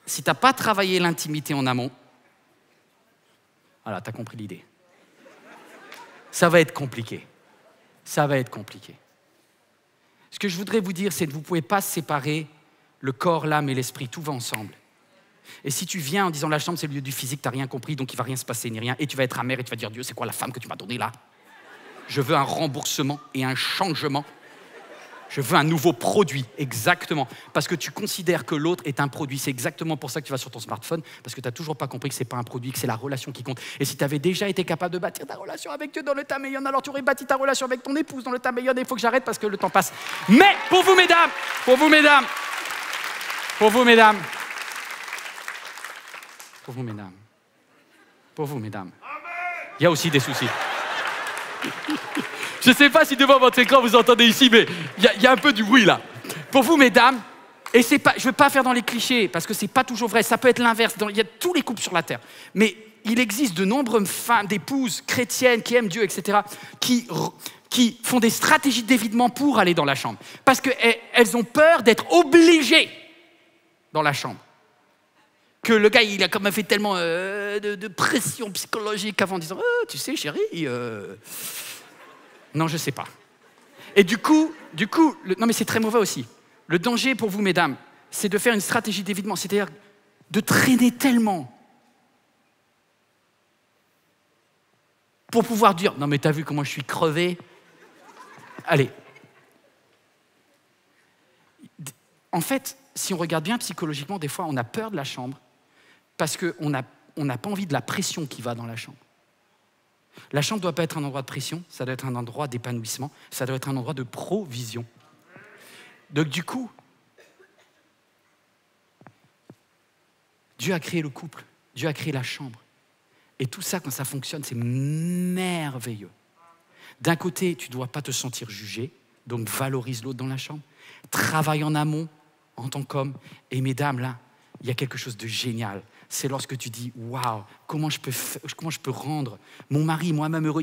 si tu n'as pas travaillé l'intimité en amont, voilà, tu as compris l'idée. Ça va être compliqué. Ça va être compliqué. Ce que je voudrais vous dire, c'est que vous ne pouvez pas séparer le corps, l'âme et l'esprit. Tout va ensemble. Et si tu viens en disant la chambre, c'est le lieu du physique, tu n'as rien compris, donc il ne va rien se passer ni rien. Et tu vas être amer et tu vas dire, Dieu, c'est quoi la femme que tu m'as donnée là? Je veux un remboursement et un changement. Je veux un nouveau produit, exactement. Parce que tu considères que l'autre est un produit. C'est exactement pour ça que tu vas sur ton smartphone, parce que tu n'as toujours pas compris que ce n'est pas un produit, que c'est la relation qui compte. Et si tu avais déjà été capable de bâtir ta relation avec Dieu dans le Taméyon, alors tu aurais bâti ta relation avec ton épouse dans le Taméyon. Et il faut que j'arrête parce que le temps passe. Mais pour vous, mesdames, il y a aussi des soucis. Je ne sais pas si devant votre écran vous entendez ici, mais il y a un peu du bruit là. Pour vous, mesdames, et je ne veux pas faire dans les clichés, parce que ce n'est pas toujours vrai, ça peut être l'inverse, il y a tous les couples sur la terre. Mais il existe de nombreuses femmes, d'épouses chrétiennes qui aiment Dieu, etc., qui font des stratégies d'évitement pour aller dans la chambre. Parce qu'elles ont peur d'être obligées dans la chambre. Que le gars, il a quand même fait tellement de pression psychologique avant, en disant « tu sais, chérie, non, je ne sais pas. » Et du coup, non mais c'est très mauvais aussi. Le danger pour vous, mesdames, c'est de faire une stratégie d'évitement. C'est-à-dire, de traîner tellement pour pouvoir dire « Non mais t'as vu comment je suis crevé ?» Allez. En fait, si on regarde bien psychologiquement, des fois on a peur de la chambre parce qu'on n'a pas envie de la pression qui va dans la chambre. La chambre ne doit pas être un endroit de pression, ça doit être un endroit d'épanouissement, ça doit être un endroit de provision. Donc du coup, Dieu a créé le couple, Dieu a créé la chambre. Et tout ça, quand ça fonctionne, c'est merveilleux. D'un côté, tu ne dois pas te sentir jugé, donc valorise l'autre dans la chambre. Travaille en amont en tant qu'homme. Et mesdames, là, il y a quelque chose de génial. C'est lorsque tu dis « Waouh, comment je peux rendre mon mari, moi-même heureux ?»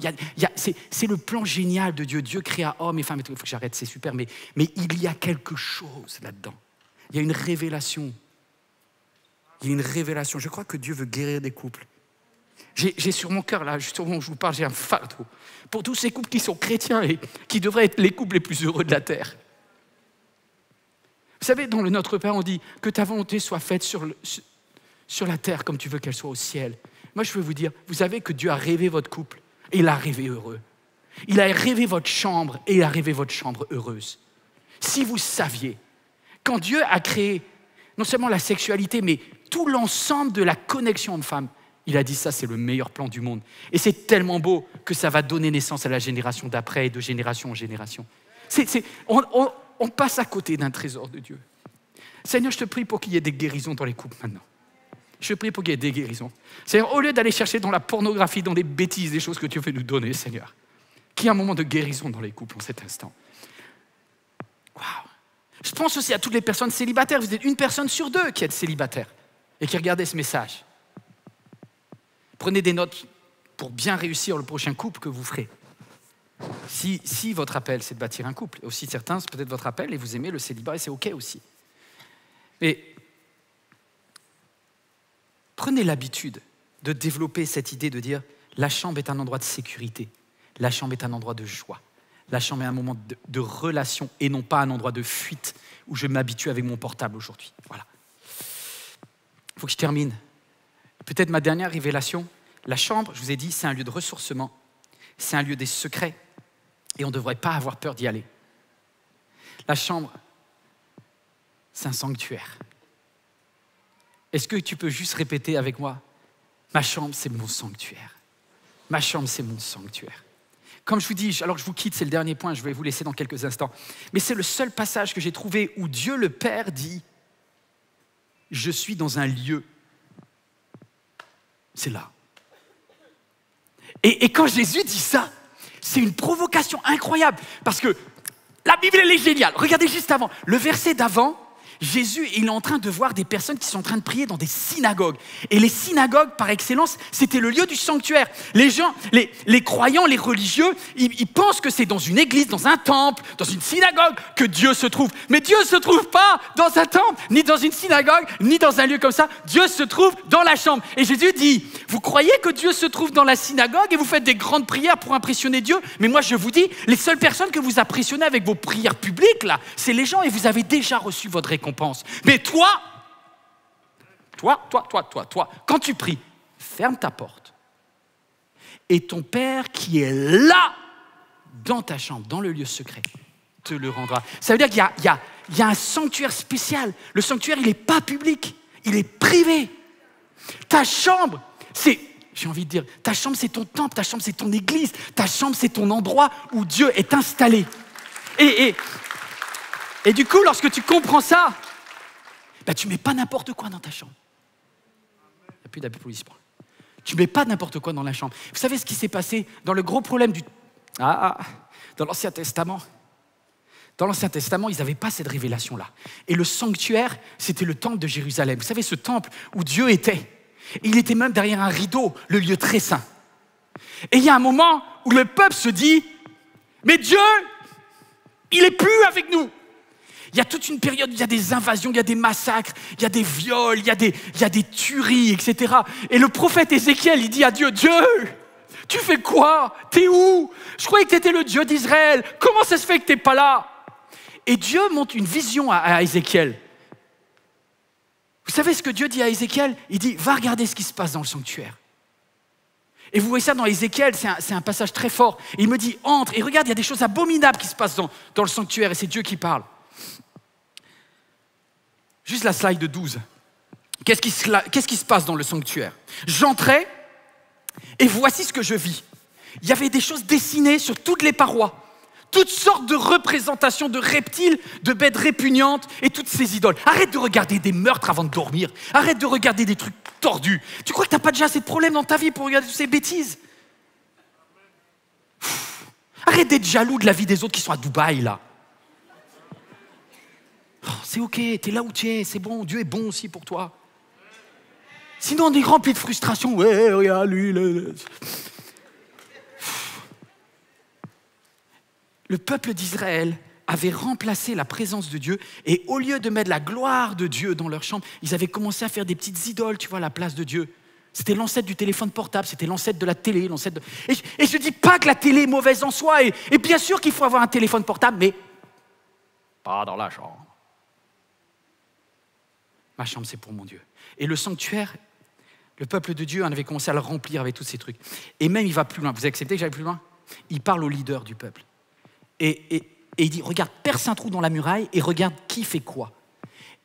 C'est le plan génial de Dieu. Dieu créa homme et femme. Il faut que j'arrête, c'est super. Mais il y a quelque chose là-dedans. Il y a une révélation. Il y a une révélation. Je crois que Dieu veut guérir des couples. J'ai sur mon cœur, là, justement, où je vous parle, j'ai un fardeau pour tous ces couples qui sont chrétiens et qui devraient être les couples les plus heureux de la terre. Vous savez, dans le Notre Père, on dit que ta volonté soit faite sur la terre comme tu veux qu'elle soit au ciel. Moi, je veux vous dire, vous savez que Dieu a rêvé votre couple et il a rêvé heureux. Il a rêvé votre chambre et il a rêvé votre chambre heureuse. Si vous saviez, quand Dieu a créé non seulement la sexualité, mais tout l'ensemble de la connexion homme-femme, il a dit ça, c'est le meilleur plan du monde. Et c'est tellement beau que ça va donner naissance à la génération d'après et de génération en génération. On passe à côté d'un trésor de Dieu. Seigneur, je te prie pour qu'il y ait des guérisons dans les couples maintenant. Je te prie pour qu'il y ait des guérisons. Seigneur, au lieu d'aller chercher dans la pornographie, dans les bêtises, des choses que tu veux nous donner, Seigneur, qu'il y ait un moment de guérison dans les couples en cet instant. Waouh! Je pense aussi à toutes les personnes célibataires. Vous êtes une personne sur deux qui est célibataire et qui regardait ce message. Prenez des notes pour bien réussir le prochain couple que vous ferez. Si votre appel, c'est de bâtir un couple, et aussi certains, c'est peut-être votre appel et vous aimez le célibat et c'est OK aussi. Mais prenez l'habitude de développer cette idée de dire la chambre est un endroit de sécurité, la chambre est un endroit de joie, la chambre est un moment de relation et non pas un endroit de fuite où je m'habitue avec mon portable aujourd'hui. Voilà. Il faut que je termine. Peut-être ma dernière révélation, la chambre, je vous ai dit, c'est un lieu de ressourcement, c'est un lieu des secrets et on ne devrait pas avoir peur d'y aller. La chambre, c'est un sanctuaire. Est-ce que tu peux juste répéter avec moi? Ma chambre, c'est mon sanctuaire. Ma chambre, c'est mon sanctuaire. Comme je vous dis, alors que je vous quitte, c'est le dernier point, je vais vous laisser dans quelques instants. Mais c'est le seul passage que j'ai trouvé où Dieu le Père dit « Je suis dans un lieu ». C'est là. Et quand Jésus dit ça, c'est une provocation incroyable. Parce que la Bible, elle est géniale. Regardez juste avant. Le verset d'avant, Jésus, il est en train de voir des personnes qui sont en train de prier dans des synagogues. Et les synagogues, par excellence, c'était le lieu du sanctuaire. Les gens, les croyants, les religieux, ils pensent que c'est dans une église, dans un temple, dans une synagogue que Dieu se trouve. Mais Dieu ne se trouve pas dans un temple, ni dans une synagogue, ni dans un lieu comme ça. Dieu se trouve dans la chambre. Et Jésus dit, vous croyez que Dieu se trouve dans la synagogue et vous faites des grandes prières pour impressionner Dieu? Mais moi, je vous dis, les seules personnes que vous impressionnez avec vos prières publiques, là, c'est les gens et vous avez déjà reçu votre récompense. Mais toi, quand tu pries, ferme ta porte. Et ton Père qui est là, dans ta chambre, dans le lieu secret, te le rendra. Ça veut dire qu'il y a un sanctuaire spécial. Le sanctuaire, il n'est pas public, il est privé. Ta chambre, j'ai envie de dire, ta chambre, c'est ton temple, ta chambre, c'est ton église, ta chambre, c'est ton endroit où Dieu est installé. Et du coup, lorsque tu comprends ça, tu ne mets pas n'importe quoi dans ta chambre. Il n'y a plus d'applaudissements. Tu ne mets pas n'importe quoi dans la chambre. Vous savez ce qui s'est passé dans le gros problème dans l'Ancien Testament? Dans l'Ancien Testament, ils n'avaient pas cette révélation-là. Et le sanctuaire, c'était le temple de Jérusalem. Vous savez, ce temple où Dieu était. Il était même derrière un rideau, le lieu très saint. Et il y a un moment où le peuple se dit, mais Dieu, il n'est plus avec nous. Il y a toute une période où il y a des invasions, il y a des massacres, il y a des viols, il y a des tueries, etc. Et le prophète Ézéchiel, il dit à Dieu, Dieu, tu fais quoi? T'es où? Je croyais que tu étais le Dieu d'Israël. Comment ça se fait que tu n'es pas là? Et Dieu montre une vision à Ézéchiel. Vous Vous savez ce que Dieu dit à Ézéchiel? Il dit, va regarder ce qui se passe dans le sanctuaire. Et vous voyez ça dans Ézéchiel, c'est un passage très fort. Il me dit, entre et regarde, il y a des choses abominables qui se passent dans le sanctuaire et c'est Dieu qui parle. Juste la slide 12. Qu'est-ce qui se passe dans le sanctuaire? J'entrais et voici ce que je vis. Il y avait des choses dessinées sur toutes les parois. Toutes sortes de représentations de reptiles, de bêtes répugnantes et toutes ces idoles. Arrête de regarder des meurtres avant de dormir. Arrête de regarder des trucs tordus. Tu crois que tu n'as pas déjà assez de problèmes dans ta vie pour regarder toutes ces bêtises? Arrête d'être jaloux de la vie des autres qui sont à Dubaï, là. Oh, c'est ok, t'es là où tu es, c'est bon, Dieu est bon aussi pour toi. Sinon, on est rempli de frustration. Ouais, regarde, lui, Le peuple d'Israël avait remplacé la présence de Dieu et au lieu de mettre la gloire de Dieu dans leur chambre, ils avaient commencé à faire des petites idoles, tu vois, à la place de Dieu. C'était l'ancêtre du téléphone portable, c'était l'ancêtre de la télé, Et je ne dis pas que la télé est mauvaise en soi, et bien sûr qu'il faut avoir un téléphone portable, mais pas dans la chambre. Ma chambre, c'est pour mon Dieu. Et le sanctuaire, le peuple de Dieu en avait commencé à le remplir avec tous ces trucs. Et même, il va plus loin. Vous acceptez que j'aille plus loin? Il parle au leader du peuple. Et il dit, regarde, perce un trou dans la muraille et regarde qui fait quoi.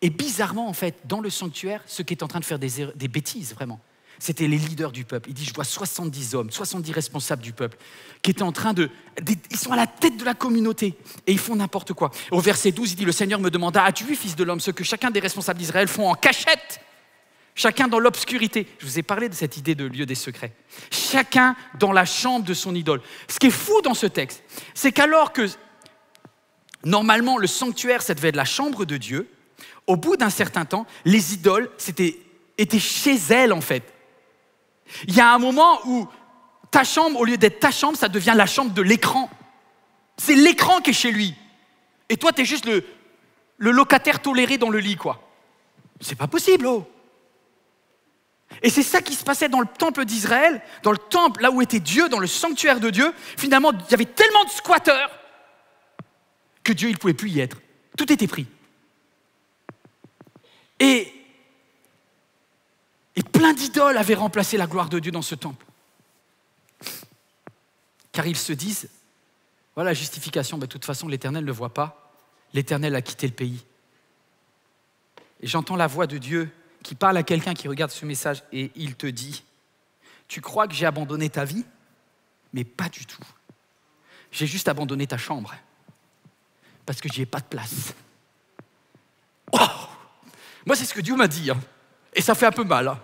Et bizarrement, en fait, dans le sanctuaire, ceux qui étaient en train de faire des bêtises, vraiment, c'était les leaders du peuple. Il dit, je vois 70 hommes, 70 responsables du peuple, qui étaient en train ils sont à la tête de la communauté, et ils font n'importe quoi. Au verset 12, il dit, le Seigneur me demanda, as-tu vu, fils de l'homme, ce que chacun des responsables d'Israël font en cachette? Chacun dans l'obscurité. Je vous ai parlé de cette idée de lieu des secrets. Chacun dans la chambre de son idole. Ce qui est fou dans ce texte, c'est qu'alors que, normalement, le sanctuaire, ça devait être la chambre de Dieu, au bout d'un certain temps, les idoles étaient chez elles, en fait. Il y a un moment où ta chambre, au lieu d'être ta chambre, ça devient la chambre de l'écran. C'est l'écran qui est chez lui. Et toi, tu es juste le locataire toléré dans le lit, quoi. C'est pas possible, oh. Et c'est ça qui se passait dans le temple d'Israël, dans le temple, là où était Dieu, dans le sanctuaire de Dieu. Finalement, il y avait tellement de squatteurs que Dieu, il ne pouvait plus y être. Tout était pris. Et plein d'idoles avaient remplacé la gloire de Dieu dans ce temple. Car ils se disent, voilà la justification, de toute façon, l'Éternel ne le voit pas. L'Éternel a quitté le pays. Et j'entends la voix de Dieu qui parle à quelqu'un qui regarde ce message et il te dit, tu crois que j'ai abandonné ta vie? Mais pas du tout. J'ai juste abandonné ta chambre parce que j'y ai pas de place. Oh, moi, c'est ce que Dieu m'a dit, hein. Et ça fait un peu mal. Hein.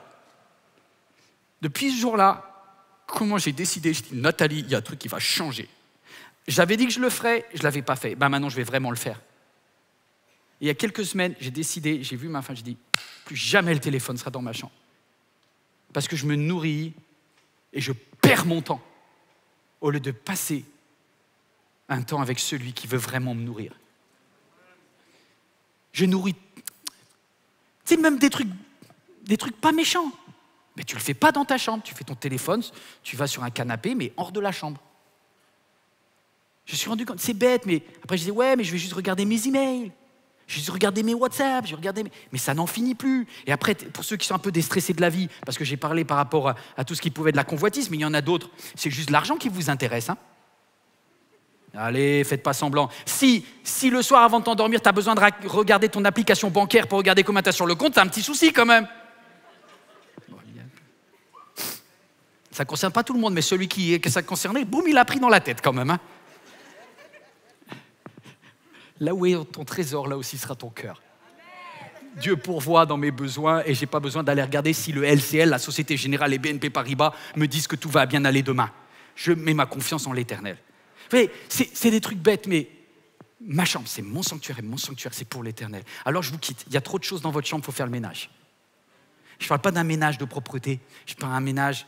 Depuis ce jour-là, comment j'ai décidé, je dis, Nathalie, il y a un truc qui va changer. J'avais dit que je le ferais, je ne l'avais pas fait. Maintenant, je vais vraiment le faire. Et il y a quelques semaines, j'ai décidé, j'ai vu ma femme, j'ai dit, plus jamais le téléphone sera dans ma chambre. Parce que je me nourris et je perds mon temps au lieu de passer un temps avec celui qui veut vraiment me nourrir. Je nourris, tu sais, même des trucs pas méchants. Mais tu ne le fais pas dans ta chambre. Tu fais ton téléphone, tu vas sur un canapé, mais hors de la chambre. Je me suis rendu compte, c'est bête, mais après je disais, ouais, mais je vais juste regarder mes emails. Je vais juste regarder mes WhatsApp, mais ça n'en finit plus. Et après, pour ceux qui sont un peu déstressés de la vie, parce que j'ai parlé par rapport à tout ce qui pouvait être de la convoitise, mais il y en a d'autres, c'est juste l'argent qui vous intéresse. Hein. Allez, faites pas semblant. Si le soir avant de t'endormir, tu as besoin de regarder ton application bancaire pour regarder combien tu as sur le compte, tu as un petit souci quand même. Ça ne concerne pas tout le monde, mais celui que ça concernait, boum, il a pris dans la tête quand même. Hein. Là où est ton trésor, là aussi sera ton cœur. Dieu pourvoit dans mes besoins et je n'ai pas besoin d'aller regarder si le LCL, la Société Générale et BNP Paribas me disent que tout va bien aller demain. Je mets ma confiance en l'Éternel. Vous voyez, c'est des trucs bêtes, mais ma chambre, c'est mon sanctuaire et mon sanctuaire, c'est pour l'Éternel. Alors je vous quitte. Il y a trop de choses dans votre chambre, il faut faire le ménage. Je ne parle pas d'un ménage de propreté, je parle d'un ménage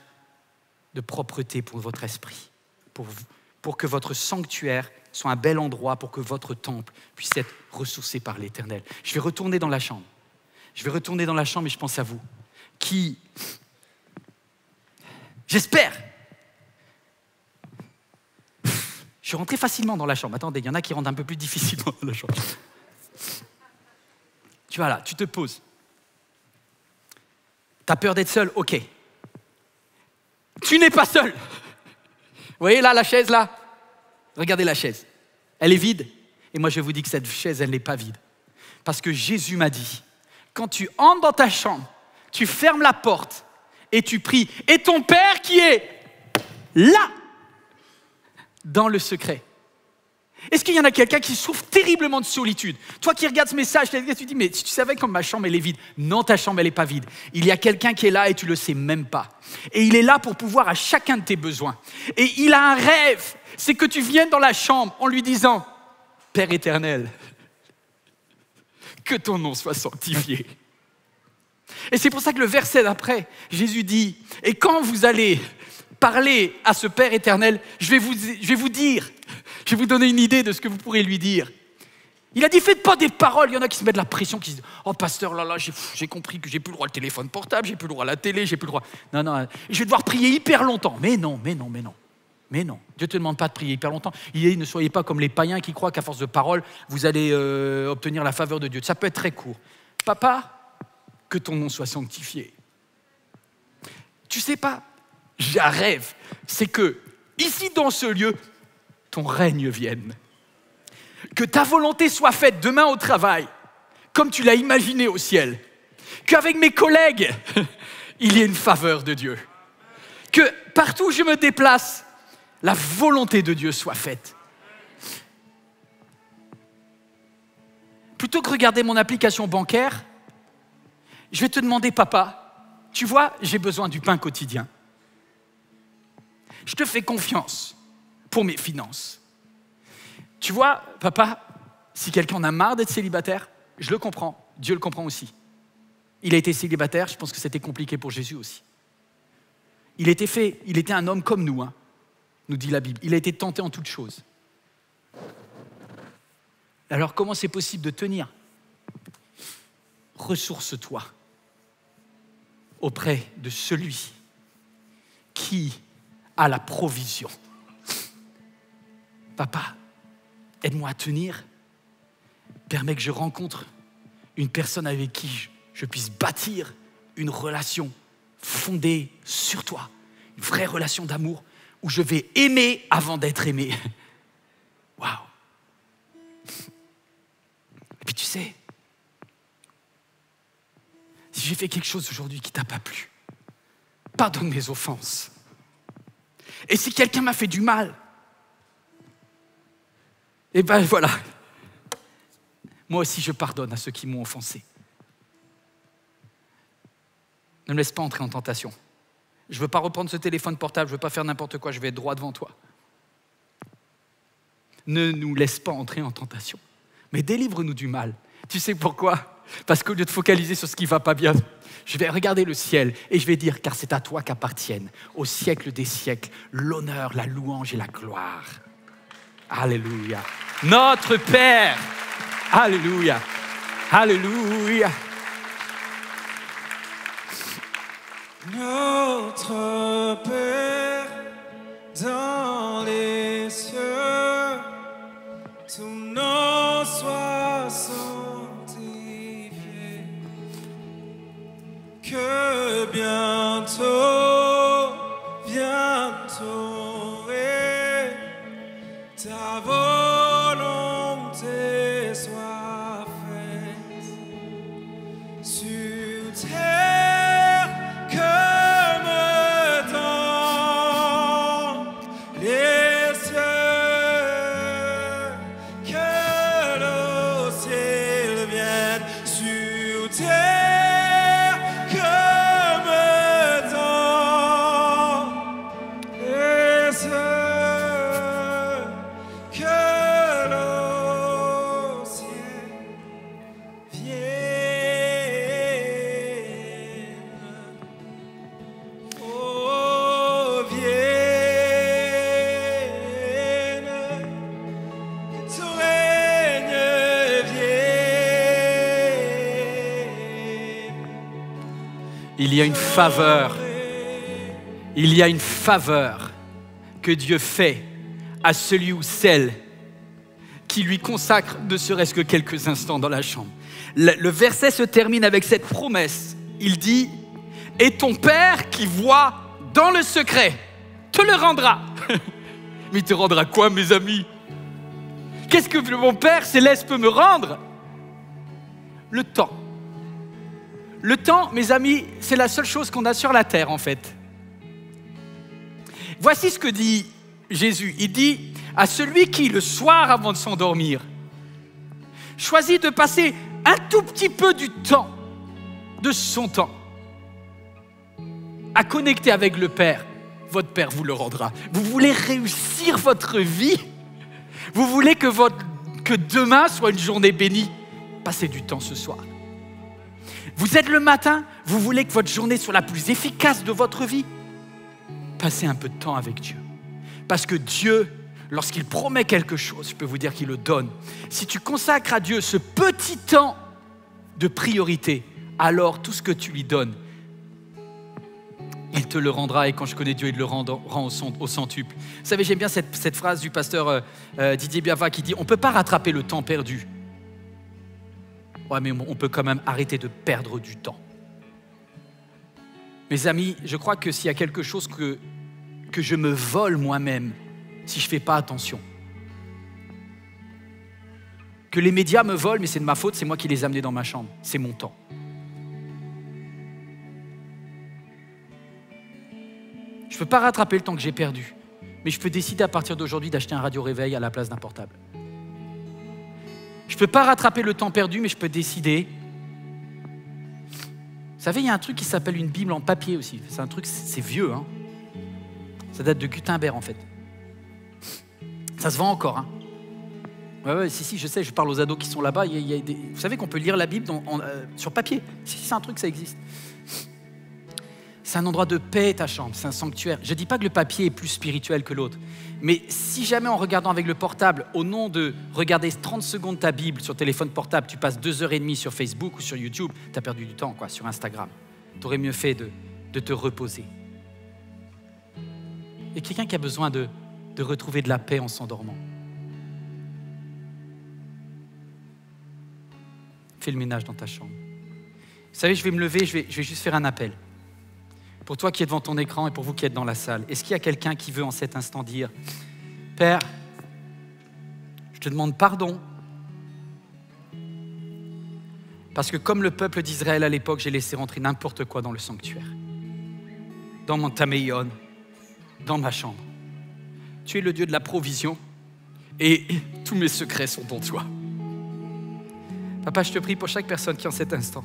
de propreté pour votre esprit, pour que votre sanctuaire soit un bel endroit, pour que votre temple puisse être ressourcé par l'Éternel. Je vais retourner dans la chambre. Et je pense à vous, qui, j'espère, je suis rentré facilement dans la chambre. Attendez, il y en a qui rentrent un peu plus difficilement dans la chambre. Tu vois là, tu te poses. T'as peur d'être seul? Ok. Tu n'es pas seul. Vous voyez là, la chaise là? Regardez la chaise. Elle est vide. Et moi, je vous dis que cette chaise, elle n'est pas vide. Parce que Jésus m'a dit, quand tu entres dans ta chambre, tu fermes la porte et tu pries. Et ton Père qui est là, dans le secret. Est-ce qu'il y en a quelqu'un qui souffre terriblement de solitude? Toi qui regardes ce message, tu te dis, mais si tu savais comme ma chambre, elle est vide. Non, ta chambre, elle n'est pas vide. Il y a quelqu'un qui est là et tu ne le sais même pas. Et il est là pour pouvoir à chacun de tes besoins. Et il a un rêve, c'est que tu viennes dans la chambre en lui disant, Père éternel, que ton nom soit sanctifié. Et c'est pour ça que le verset d'après, Jésus dit, et quand vous allez parler à ce Père éternel, je vais vous donner une idée de ce que vous pourrez lui dire. Il a dit, faites pas des paroles. Il y en a qui se mettent de la pression, qui se disent, oh pasteur, là, j'ai compris que j'ai plus le droit au téléphone portable, j'ai plus le droit à la télé, j'ai plus le droit. Non, je vais devoir prier hyper longtemps. Mais non. Dieu ne te demande pas de prier hyper longtemps. Ne soyez pas comme les païens qui croient qu'à force de paroles, vous allez obtenir la faveur de Dieu. Ça peut être très court. Papa, que ton nom soit sanctifié. Tu sais pas, j'ai un rêve, c'est que ici dans ce lieu, ton règne vienne. Que ta volonté soit faite demain au travail, comme tu l'as imaginé au ciel. Qu'avec mes collègues, il y ait une faveur de Dieu. Que partout où je me déplace, la volonté de Dieu soit faite. Plutôt que regarder mon application bancaire, je vais te demander, papa, tu vois, j'ai besoin du pain quotidien. Je te fais confiance pour mes finances. Tu vois, papa, si quelqu'un en a marre d'être célibataire, je le comprends, Dieu le comprend aussi. Il a été célibataire, je pense que c'était compliqué pour Jésus aussi. Il était un homme comme nous, nous dit la Bible. Il a été tenté en toutes choses. Alors comment c'est possible de tenir? Ressource-toi auprès de celui qui a la provision. Papa, aide-moi à tenir. Permets que je rencontre une personne avec qui je puisse bâtir une relation fondée sur toi. Une vraie relation d'amour où je vais aimer avant d'être aimé. Waouh! Et puis tu sais, si j'ai fait quelque chose aujourd'hui qui t'a pas plu, pardonne mes offenses. Et si quelqu'un m'a fait du mal, eh ben voilà, moi aussi je pardonne à ceux qui m'ont offensé. Ne me laisse pas entrer en tentation. Je ne veux pas reprendre ce téléphone portable, je ne veux pas faire n'importe quoi, je vais être droit devant toi. Ne nous laisse pas entrer en tentation, mais délivre-nous du mal. Tu sais pourquoi? Parce qu'au lieu de focaliser sur ce qui ne va pas bien, je vais regarder le ciel et je vais dire, car c'est à toi qu'appartiennent, au siècle des siècles, l'honneur, la louange et la gloire. Alléluia. Notre Père. Alléluia. Alléluia. Notre Père dans les cieux, ton nom soit sanctifié, que bientôt et ta volonté soit faite sur terre comme dans les cieux, que le ciel vienne sur terre comme dans les cieux, que le ciel vienne. Oh, vienne, que ton règne vienne. Il y a une faveur. Il y a une faveur que Dieu fait à celui ou celle qui lui consacre ne serait-ce que quelques instants dans la chambre. Le verset se termine avec cette promesse. Il dit, Et ton Père qui voit dans le secret te le rendra. Mais il te rendra quoi, mes amis? Qu'est-ce que mon Père céleste peut me rendre? Le temps. Le temps, mes amis, c'est la seule chose qu'on a sur la terre, en fait. Voici ce que dit Jésus. Il dit à celui qui, le soir avant de s'endormir, choisit de passer un tout petit peu du temps, de son temps, à connecter avec le Père, votre Père vous le rendra. Vous voulez réussir votre vie? Vous voulez que demain soit une journée bénie? Passez du temps ce soir. Vous êtes le matin, vous voulez que votre journée soit la plus efficace de votre vie? Passez un peu de temps avec Dieu. Parce que Dieu, lorsqu'il promet quelque chose, je peux vous dire qu'il le donne. Si tu consacres à Dieu ce petit temps de priorité, alors tout ce que tu lui donnes, il te le rendra. Et quand je connais Dieu, il le rend au centuple. Vous savez, j'aime bien cette phrase du pasteur Didier Biava qui dit « On ne peut pas rattraper le temps perdu. » Ouais, mais on peut quand même arrêter de perdre du temps. Mes amis, je crois que s'il y a quelque chose que je me vole moi-même, si je ne fais pas attention, que les médias me volent, mais c'est de ma faute, c'est moi qui les ai amenés dans ma chambre, c'est mon temps. Je ne peux pas rattraper le temps que j'ai perdu, mais je peux décider à partir d'aujourd'hui d'acheter un radio-réveil à la place d'un portable. Je ne peux pas rattraper le temps perdu, mais je peux décider. Vous savez, il y a un truc qui s'appelle une Bible en papier aussi. C'est un truc, c'est vieux, hein. Ça date de Gutenberg, en fait. Ça se vend encore, hein. Ouais, si, je sais, je parle aux ados qui sont là-bas. Vous savez qu'on peut lire la Bible sur papier. Si, c'est un truc, ça existe. C'est un endroit de paix, ta chambre, c'est un sanctuaire. Je ne dis pas que le papier est plus spirituel que l'autre, mais si jamais en regardant avec le portable, au nom de regarder 30 secondes ta Bible sur téléphone portable, tu passes 2h30 sur Facebook ou sur YouTube, tu as perdu du temps, quoi, sur Instagram. Tu aurais mieux fait de te reposer. Il y a quelqu'un qui a besoin de retrouver de la paix en s'endormant. Fais le ménage dans ta chambre. Vous savez, je vais me lever, je vais juste faire un appel. Pour toi qui es devant ton écran et pour vous qui êtes dans la salle, est-ce qu'il y a quelqu'un qui veut en cet instant dire « Père, je te demande pardon parce que comme le peuple d'Israël à l'époque, j'ai laissé rentrer n'importe quoi dans le sanctuaire, dans mon taméion, dans ma chambre. Tu es le Dieu de la provision et tous mes secrets sont en toi. Papa, je te prie pour chaque personne qui en cet instant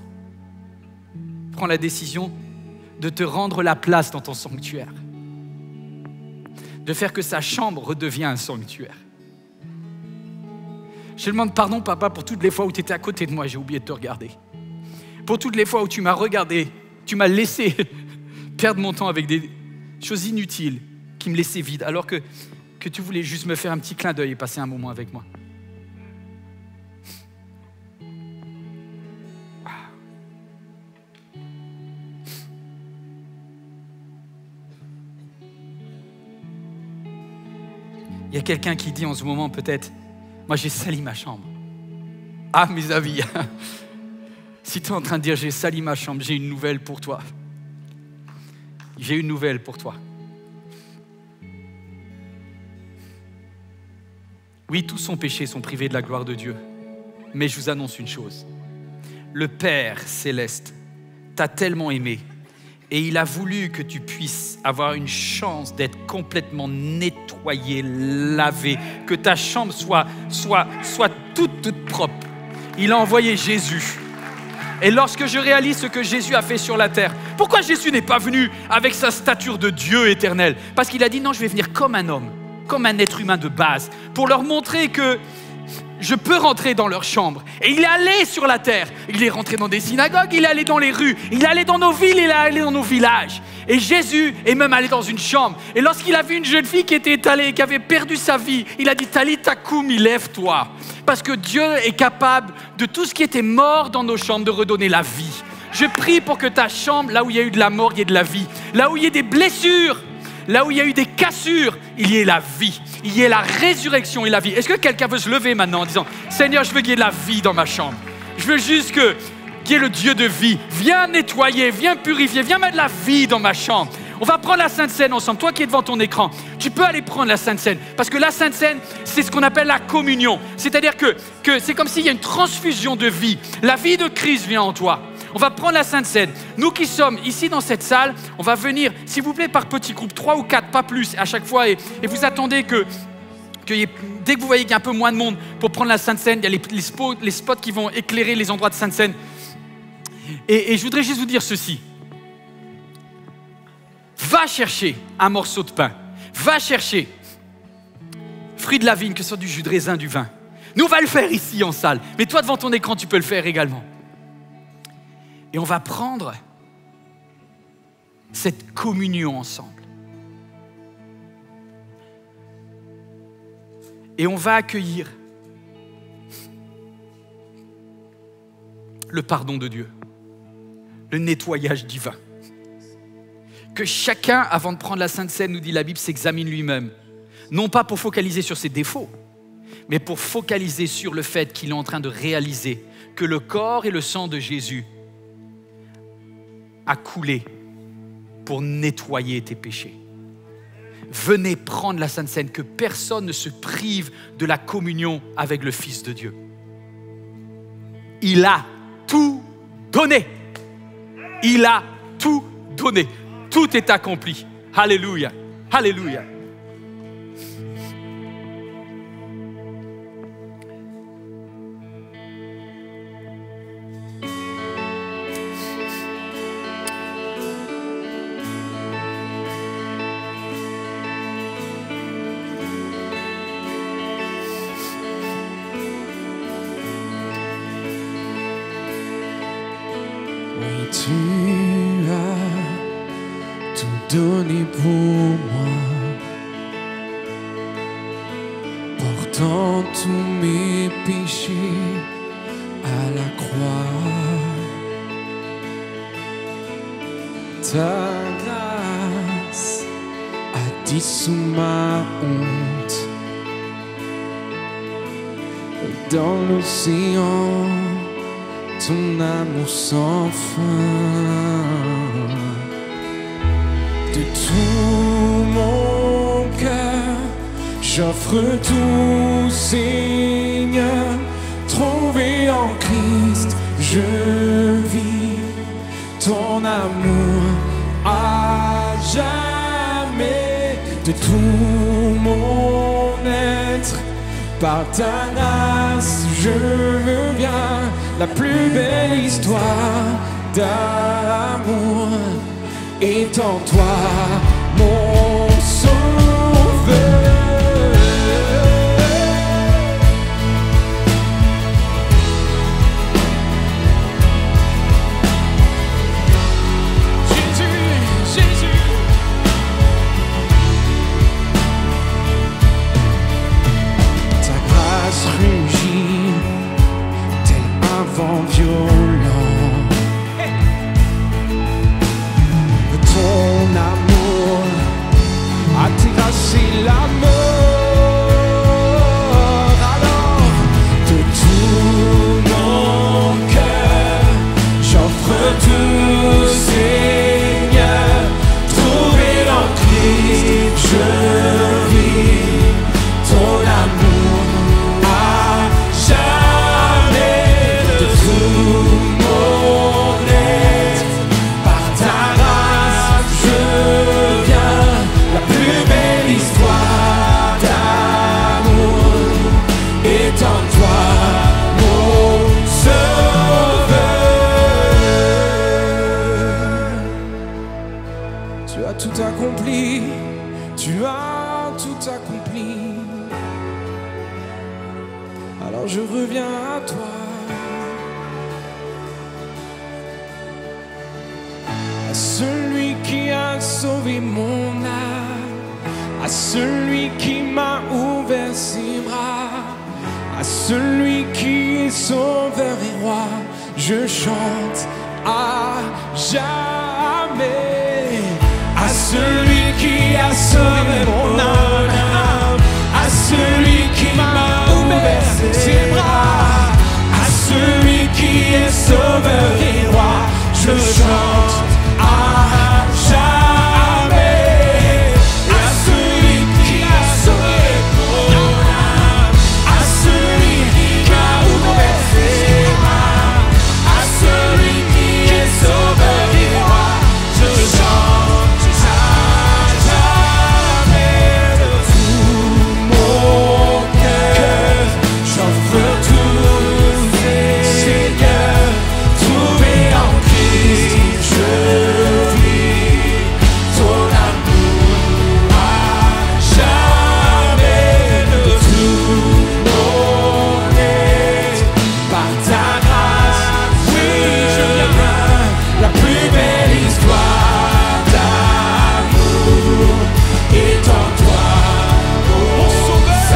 prend la décision de te rendre la place dans ton sanctuaire, de faire que sa chambre redevienne un sanctuaire. Je te demande pardon, papa, pour toutes les fois où tu étais à côté de moi et j'ai oublié de te regarder. Pour toutes les fois où tu m'as regardé, tu m'as laissé perdre mon temps avec des choses inutiles qui me laissaient vide, alors que tu voulais juste me faire un petit clin d'œil et passer un moment avec moi. Il y a quelqu'un qui dit en ce moment peut-être, moi j'ai sali ma chambre. Ah mes amis, si tu es en train de dire j'ai sali ma chambre, j'ai une nouvelle pour toi. J'ai une nouvelle pour toi. Oui, tous sont péchés, sont privés de la gloire de Dieu. Mais je vous annonce une chose. Le Père céleste t'a tellement aimé et il a voulu que tu puisses avoir une chance d'être complètement nettoyé, lavé, que ta chambre soit toute propre. Il a envoyé Jésus. Et lorsque je réalise ce que Jésus a fait sur la terre, pourquoi Jésus n'est pas venu avec sa stature de Dieu éternel? Parce qu'il a dit non, je vais venir comme un homme, comme un être humain de base, pour leur montrer que je peux rentrer dans leur chambre. Et il est allé sur la terre. Il est rentré dans des synagogues, il est allé dans les rues, il est allé dans nos villes, il est allé dans nos villages. Et Jésus est même allé dans une chambre. Et lorsqu'il a vu une jeune fille qui était étalée, qui avait perdu sa vie, il a dit « Talita koumi, lève-toi ». Parce que Dieu est capable de tout ce qui était mort dans nos chambres, de redonner la vie. Je prie pour que ta chambre, là où il y a eu de la mort, il y ait de la vie. Là où il y a des blessures, là où il y a eu des cassures, il y ait la vie. Il y ait la résurrection et la vie. Est-ce que quelqu'un veut se lever maintenant en disant « Seigneur, je veux qu'il y ait de la vie dans ma chambre. Je veux juste que qui est le Dieu de vie. Viens nettoyer, viens purifier, viens mettre la vie dans ma chambre. On va prendre la Sainte Seine ensemble. Toi qui es devant ton écran, tu peux aller prendre la Sainte Seine. Parce que la Sainte Seine, c'est ce qu'on appelle la communion. C'est-à-dire que c'est comme s'il y a une transfusion de vie. La vie de Christ vient en toi. On va prendre la Sainte Seine. Nous qui sommes ici dans cette salle, on va venir, s'il vous plaît, par petits groupes, 3 ou 4, pas plus à chaque fois. Et vous attendez dès que vous voyez qu'il y a un peu moins de monde pour prendre la Sainte Seine, il y a les spots qui vont éclairer les endroits de Sainte Seine. Et je voudrais juste vous dire ceci. Va chercher un morceau de pain. Va chercher fruit de la vigne, que ce soit du jus de raisin, du vin. Nous, on va le faire ici en salle. Mais toi, devant ton écran, tu peux le faire également. Et on va prendre cette communion ensemble. Et on va accueillir le pardon de Dieu, le nettoyage divin. Que chacun, avant de prendre la Sainte Seine, nous dit la Bible, s'examine lui-même. Non pas pour focaliser sur ses défauts, mais pour focaliser sur le fait qu'il est en train de réaliser que le corps et le sang de Jésus a coulé pour nettoyer tes péchés. Venez prendre la Sainte Seine, que personne ne se prive de la communion avec le Fils de Dieu. Il a tout donné. Il a tout donné. Tout est accompli. Alléluia. Alléluia. Oui, tu as tout donné pour moi, portant tous mes péchés à la croix. Ta grâce a dissous ma honte dans l'océan. Ton amour sans fin, de tout mon cœur, j'offre tout, Seigneur. Trouvé en Christ, je vis ton amour à jamais. De tout mon être, par ta grâce, je veux bien la plus belle histoire d'amour est en toi, mon sauveur. Jésus, Jésus. Ta grâce rugit vent violent, ton amour a terrassé la mort. Alors de tout mon cœur, j'offre tout, Seigneur. Trouvé en Christ, je vis ton amour à jamais. Tout mon être, par ta grâce, je viens. La plus belle histoire d'amour est en toi, mon sauveur. Tu as tout accompli, tu as tout accompli. Alors je reviens à toi. À celui qui a sauvé mon âme, à celui qui m'a ouvert ses bras, à celui qui est sauveur et roi, je chante à jamais. À celui qui a sauvé mon âme, à celui qui m'a ouvert ses bras, à celui qui est sauveur et roi, je chante à jamais. À celui qui a sauvé mon âme, à celui qui a ouvert ses bras, à celui qui est sauveur et roi, je chante à jamais. De tout mon cœur, j'offre tout, Seigneur, trouvé en Christ, je vis ton amour à jamais. De tout mon être, par ta grâce, oui, je viens, la plus belle histoire d'amour est en toi, mon sauveur.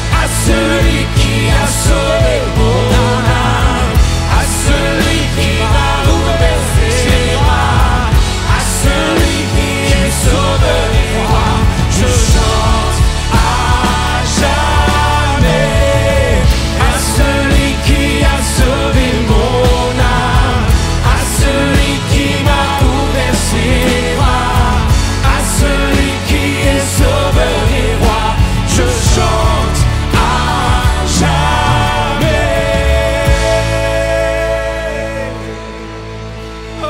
À celui qui a sauvé mon âme, à celui qui m'a ouvert ses bras, à celui qui est sauveur et roi, je chante à jamais. À celui qui a sauvé mon âme, à celui qui m'a ouvert ses bras, à celui qui est sauveur et roi, je chante à jamais. Oh,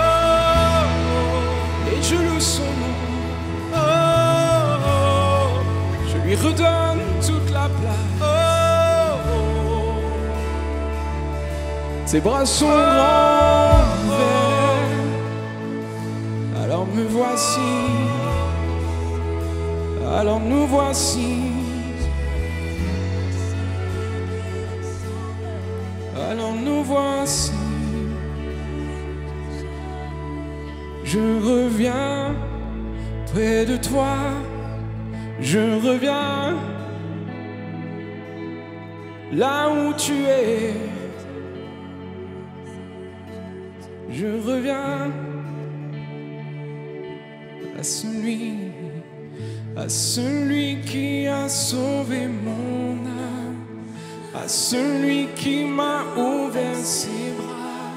et je loue son nom. Oh, je lui redonne toute la place. Ses bras sont grands ouverts, alors me voici, alors nous voici, alors nous voici. Je reviens près de toi, je reviens là où tu es. Je reviens à celui qui a sauvé mon âme, à celui qui m'a ouvert ses bras,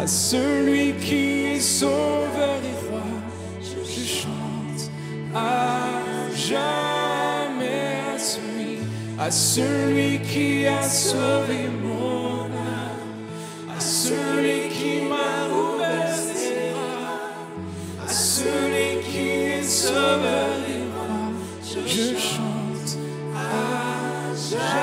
à celui qui est sauveur et roi, je chante à jamais. À celui qui a sauvé mon âme, à celui qui m'a ouvert ses bras, à celui qui est sauveur et roi, je chante à jamais.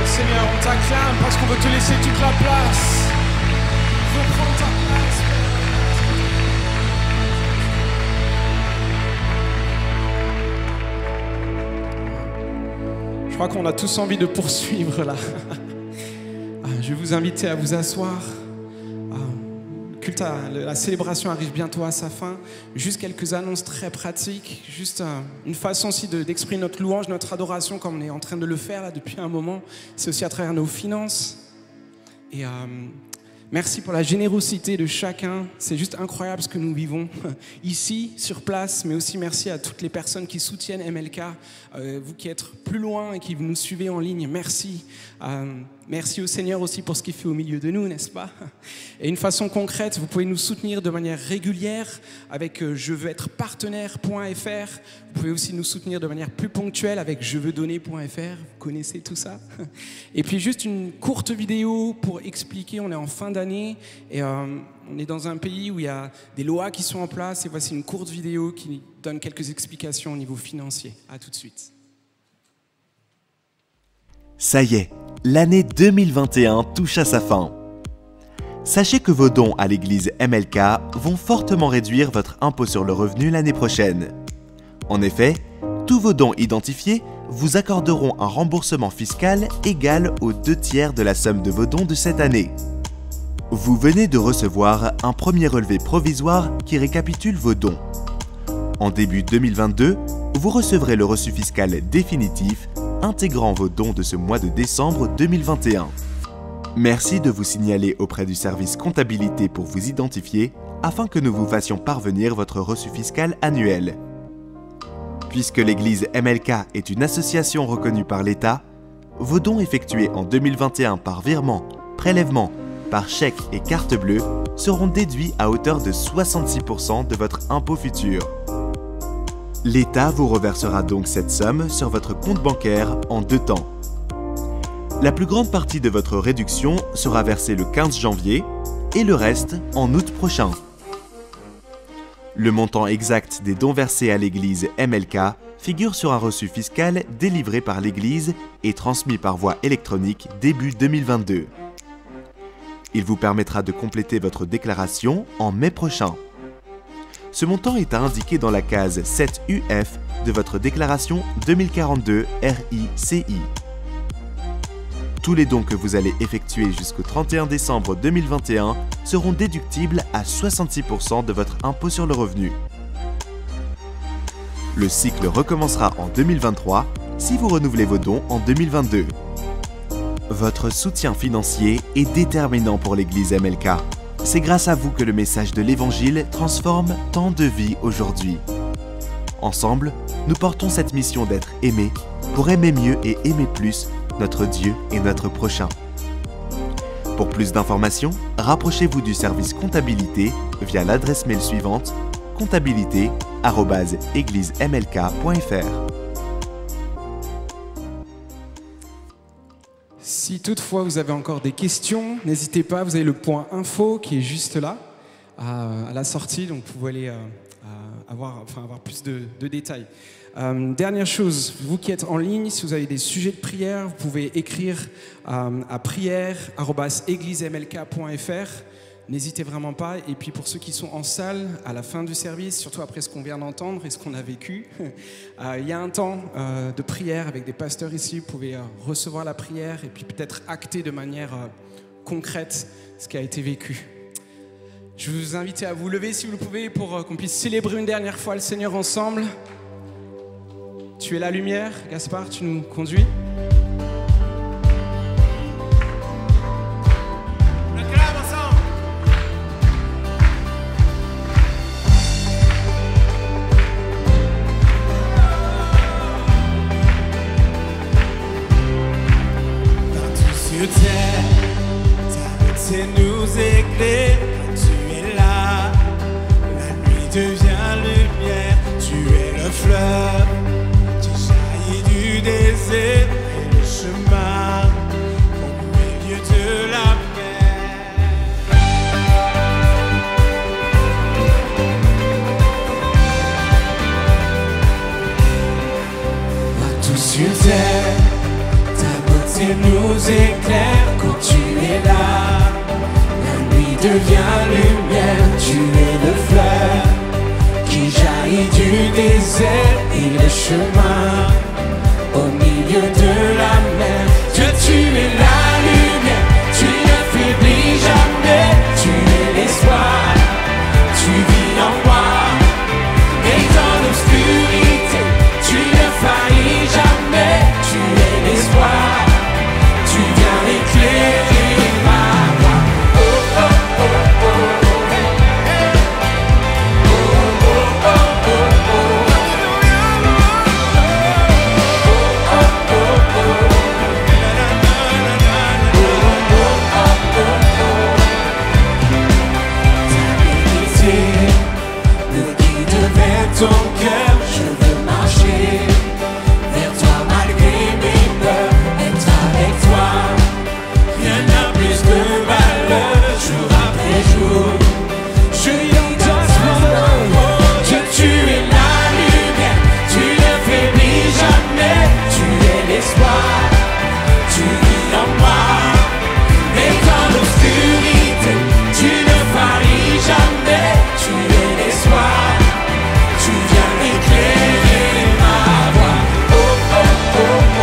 Seigneur, on t'acclame parce qu'on veut te laisser toute la place. Reprends ta place. Je crois qu'on a tous envie de poursuivre là. Je vais vous inviter à vous asseoir. La célébration arrive bientôt à sa fin. Juste quelques annonces très pratiques. Juste une façon aussi d'exprimer notre louange, notre adoration comme on est en train de le faire là depuis un moment. C'est aussi à travers nos finances. Et merci pour la générosité de chacun. C'est juste incroyable ce que nous vivons ici, sur place. Mais aussi merci à toutes les personnes qui soutiennent MLK. Vous qui êtes plus loin et qui nous suivez en ligne, merci. Merci au Seigneur aussi pour ce qu'il fait au milieu de nous, n'est-ce pas? Et une façon concrète, vous pouvez nous soutenir de manière régulière avec je veux être partenaire.fr. Vous pouvez aussi nous soutenir de manière plus ponctuelle avec je veux donner.fr. Vous connaissez tout ça? Et puis juste une courte vidéo pour expliquer, on est en fin d'année et on est dans un pays où il y a des lois qui sont en place et voici une courte vidéo qui donne quelques explications au niveau financier. À tout de suite. Ça y est, l'année 2021 touche à sa fin. Sachez que vos dons à l'église MLK vont fortement réduire votre impôt sur le revenu l'année prochaine. En effet, tous vos dons identifiés vous accorderont un remboursement fiscal égal aux 2/3 de la somme de vos dons de cette année. Vous venez de recevoir un premier relevé provisoire qui récapitule vos dons. En début 2022, vous recevrez le reçu fiscal définitif intégrant vos dons de ce mois de décembre 2021. Merci de vous signaler auprès du service comptabilité pour vous identifier afin que nous vous fassions parvenir votre reçu fiscal annuel. Puisque l'Église MLK est une association reconnue par l'État, vos dons effectués en 2021 par virement, prélèvement, par chèque et carte bleue seront déduits à hauteur de 66% de votre impôt futur. L'État vous reversera donc cette somme sur votre compte bancaire en 2 temps. La plus grande partie de votre réduction sera versée le 15 janvier et le reste en août prochain. Le montant exact des dons versés à l'Église MLK figure sur un reçu fiscal délivré par l'Église et transmis par voie électronique début 2022. Il vous permettra de compléter votre déclaration en mai prochain. Ce montant est à indiquer dans la case 7UF de votre déclaration 2042 RICI. Tous les dons que vous allez effectuer jusqu'au 31 décembre 2021 seront déductibles à 66% de votre impôt sur le revenu. Le cycle recommencera en 2023 si vous renouvelez vos dons en 2022. Votre soutien financier est déterminant pour l'Église MLK. C'est grâce à vous que le message de l'Évangile transforme tant de vies aujourd'hui. Ensemble, nous portons cette mission d'être aimés pour aimer mieux et aimer plus notre Dieu et notre prochain. Pour plus d'informations, rapprochez-vous du service comptabilité via l'adresse mail suivante comptabilité@églisemlk.fr. Si toutefois vous avez encore des questions, n'hésitez pas, vous avez le point info qui est juste là, à la sortie, donc vous pouvez aller avoir plus de détails. Dernière chose, vous qui êtes en ligne, si vous avez des sujets de prière, vous pouvez écrire à prière@églisemlk.fr. N'hésitez vraiment pas. Et puis pour ceux qui sont en salle, à la fin du service, surtout après ce qu'on vient d'entendre et ce qu'on a vécu, il y a un temps de prière avec des pasteurs ici. Vous pouvez recevoir la prière et puis peut-être acter de manière concrète ce qui a été vécu. Je vais vous inviter à vous lever si vous le pouvez pour qu'on puisse célébrer une dernière fois le Seigneur ensemble. Tu es la lumière, Gaspard, tu nous conduis. Sur terre, ta beauté nous éclaire, tu es là, la nuit devient lumière, tu es le fleuve qui jaillit du désert et le chemin au milieu de la mer. Partout sur terre, tu nous éclaires quand tu es là. La nuit devient lumière, tu es le fleuve qui jaillit du désert et le chemin au milieu de la mer. Dieu, tu es la lumière, tu ne faiblis jamais, tu es l'espoir, tu vis en moi. Et dans l'obscurité, tu ne faillis jamais, tu es l'espoir. Tu viens éclairer ma voie. Oh, oh, oh, oh, hey. Oh, oh, oh, oh, oh. Oh, oh, oh, oh. Ta vérité me guide vers ton cœur. Je veux marcher vers toi malgré mes peurs. Être avec toi, rien n'a plus de valeur. Jour après jour, je vis dans ton amour. Dieu, tu es la lumière, tu ne faiblis jamais, tu es l'espoir, tu vis en moi. Et dans l'obscurité, tu ne faillis jamais, tu es l'espoir, tu viens éclairer ma voie. Oh, oh, oh, oh.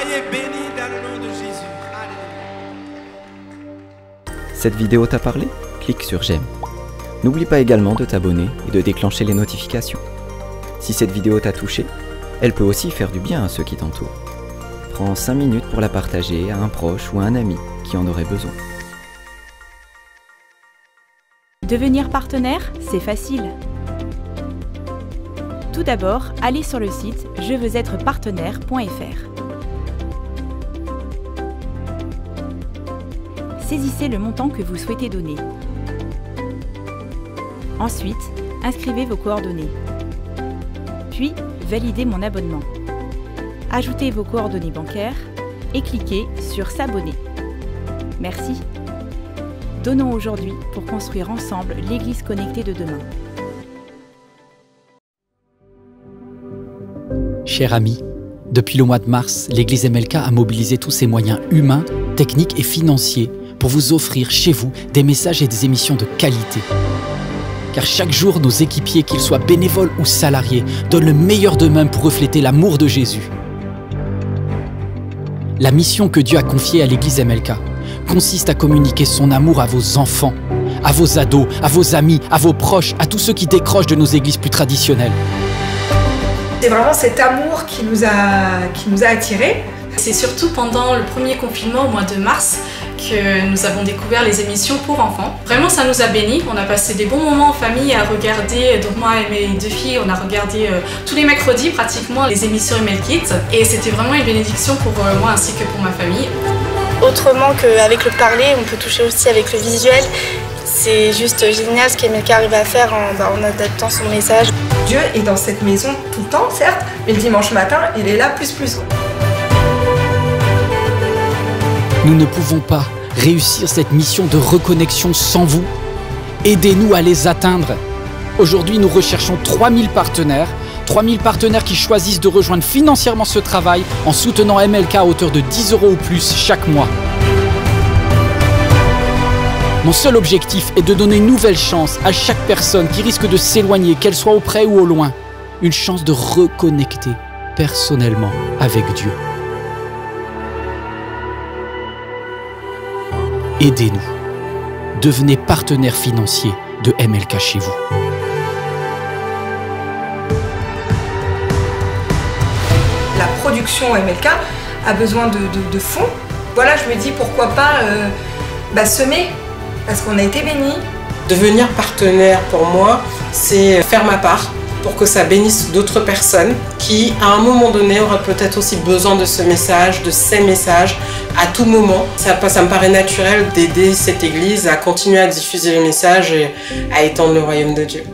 Soyez bénis dans le nom de Jésus. Alléluia. Cette vidéo t'a parlé? Clique sur j'aime. N'oublie pas également de t'abonner et de déclencher les notifications. Si cette vidéo t'a touché, elle peut aussi faire du bien à ceux qui t'entourent. Prends 5 minutes pour la partager à un proche ou à un ami qui en aurait besoin. Devenir partenaire, c'est facile. Tout d'abord, allez sur le site jeveuxêtre-partenaire.fr. Saisissez le montant que vous souhaitez donner. Ensuite, inscrivez vos coordonnées. Puis, validez mon abonnement. Ajoutez vos coordonnées bancaires et cliquez sur s'abonner. Merci. Donnons aujourd'hui pour construire ensemble l'Église connectée de demain. Chers amis, depuis le mois de mars, l'Église MLK a mobilisé tous ses moyens humains, techniques et financiers pour vous offrir chez vous des messages et des émissions de qualité. Car chaque jour, nos équipiers, qu'ils soient bénévoles ou salariés, donnent le meilleur d'eux-mêmes pour refléter l'amour de Jésus. La mission que Dieu a confiée à l'Église MLK consiste à communiquer son amour à vos enfants, à vos ados, à vos amis, à vos proches, à tous ceux qui décrochent de nos églises plus traditionnelles. C'est vraiment cet amour qui nous a attirés. C'est surtout pendant le premier confinement au mois de mars que nous avons découvert les émissions pour enfants. Vraiment, ça nous a bénis. On a passé des bons moments en famille à regarder, donc moi et mes deux filles, on a regardé tous les mercredis pratiquement les émissions Email Kids. Et c'était vraiment une bénédiction pour moi ainsi que pour ma famille. Autrement qu'avec le parler, on peut toucher aussi avec le visuel. C'est juste génial ce qu'MLK arrive à faire en adaptant son message. Dieu est dans cette maison tout le temps, certes, mais le dimanche matin, il est là plus. Nous ne pouvons pas réussir cette mission de reconnexion sans vous. Aidez-nous à les atteindre. Aujourd'hui, nous recherchons 3000 partenaires. 3000 partenaires qui choisissent de rejoindre financièrement ce travail en soutenant MLK à hauteur de 10 € ou plus chaque mois. Mon seul objectif est de donner une nouvelle chance à chaque personne qui risque de s'éloigner, qu'elle soit auprès ou au loin. Une chance de reconnecter personnellement avec Dieu. Aidez-nous. Devenez partenaire financier de MLK chez vous. La production MLK a besoin de fonds. Voilà, je me dis pourquoi pas semer, parce qu'on a été bénis. Devenir partenaire pour moi, c'est faire ma part pour que ça bénisse d'autres personnes qui, à un moment donné, auraient peut-être aussi besoin de ce message, de ces messages, à tout moment. Ça me paraît naturel d'aider cette église à continuer à diffuser le message et à étendre le royaume de Dieu.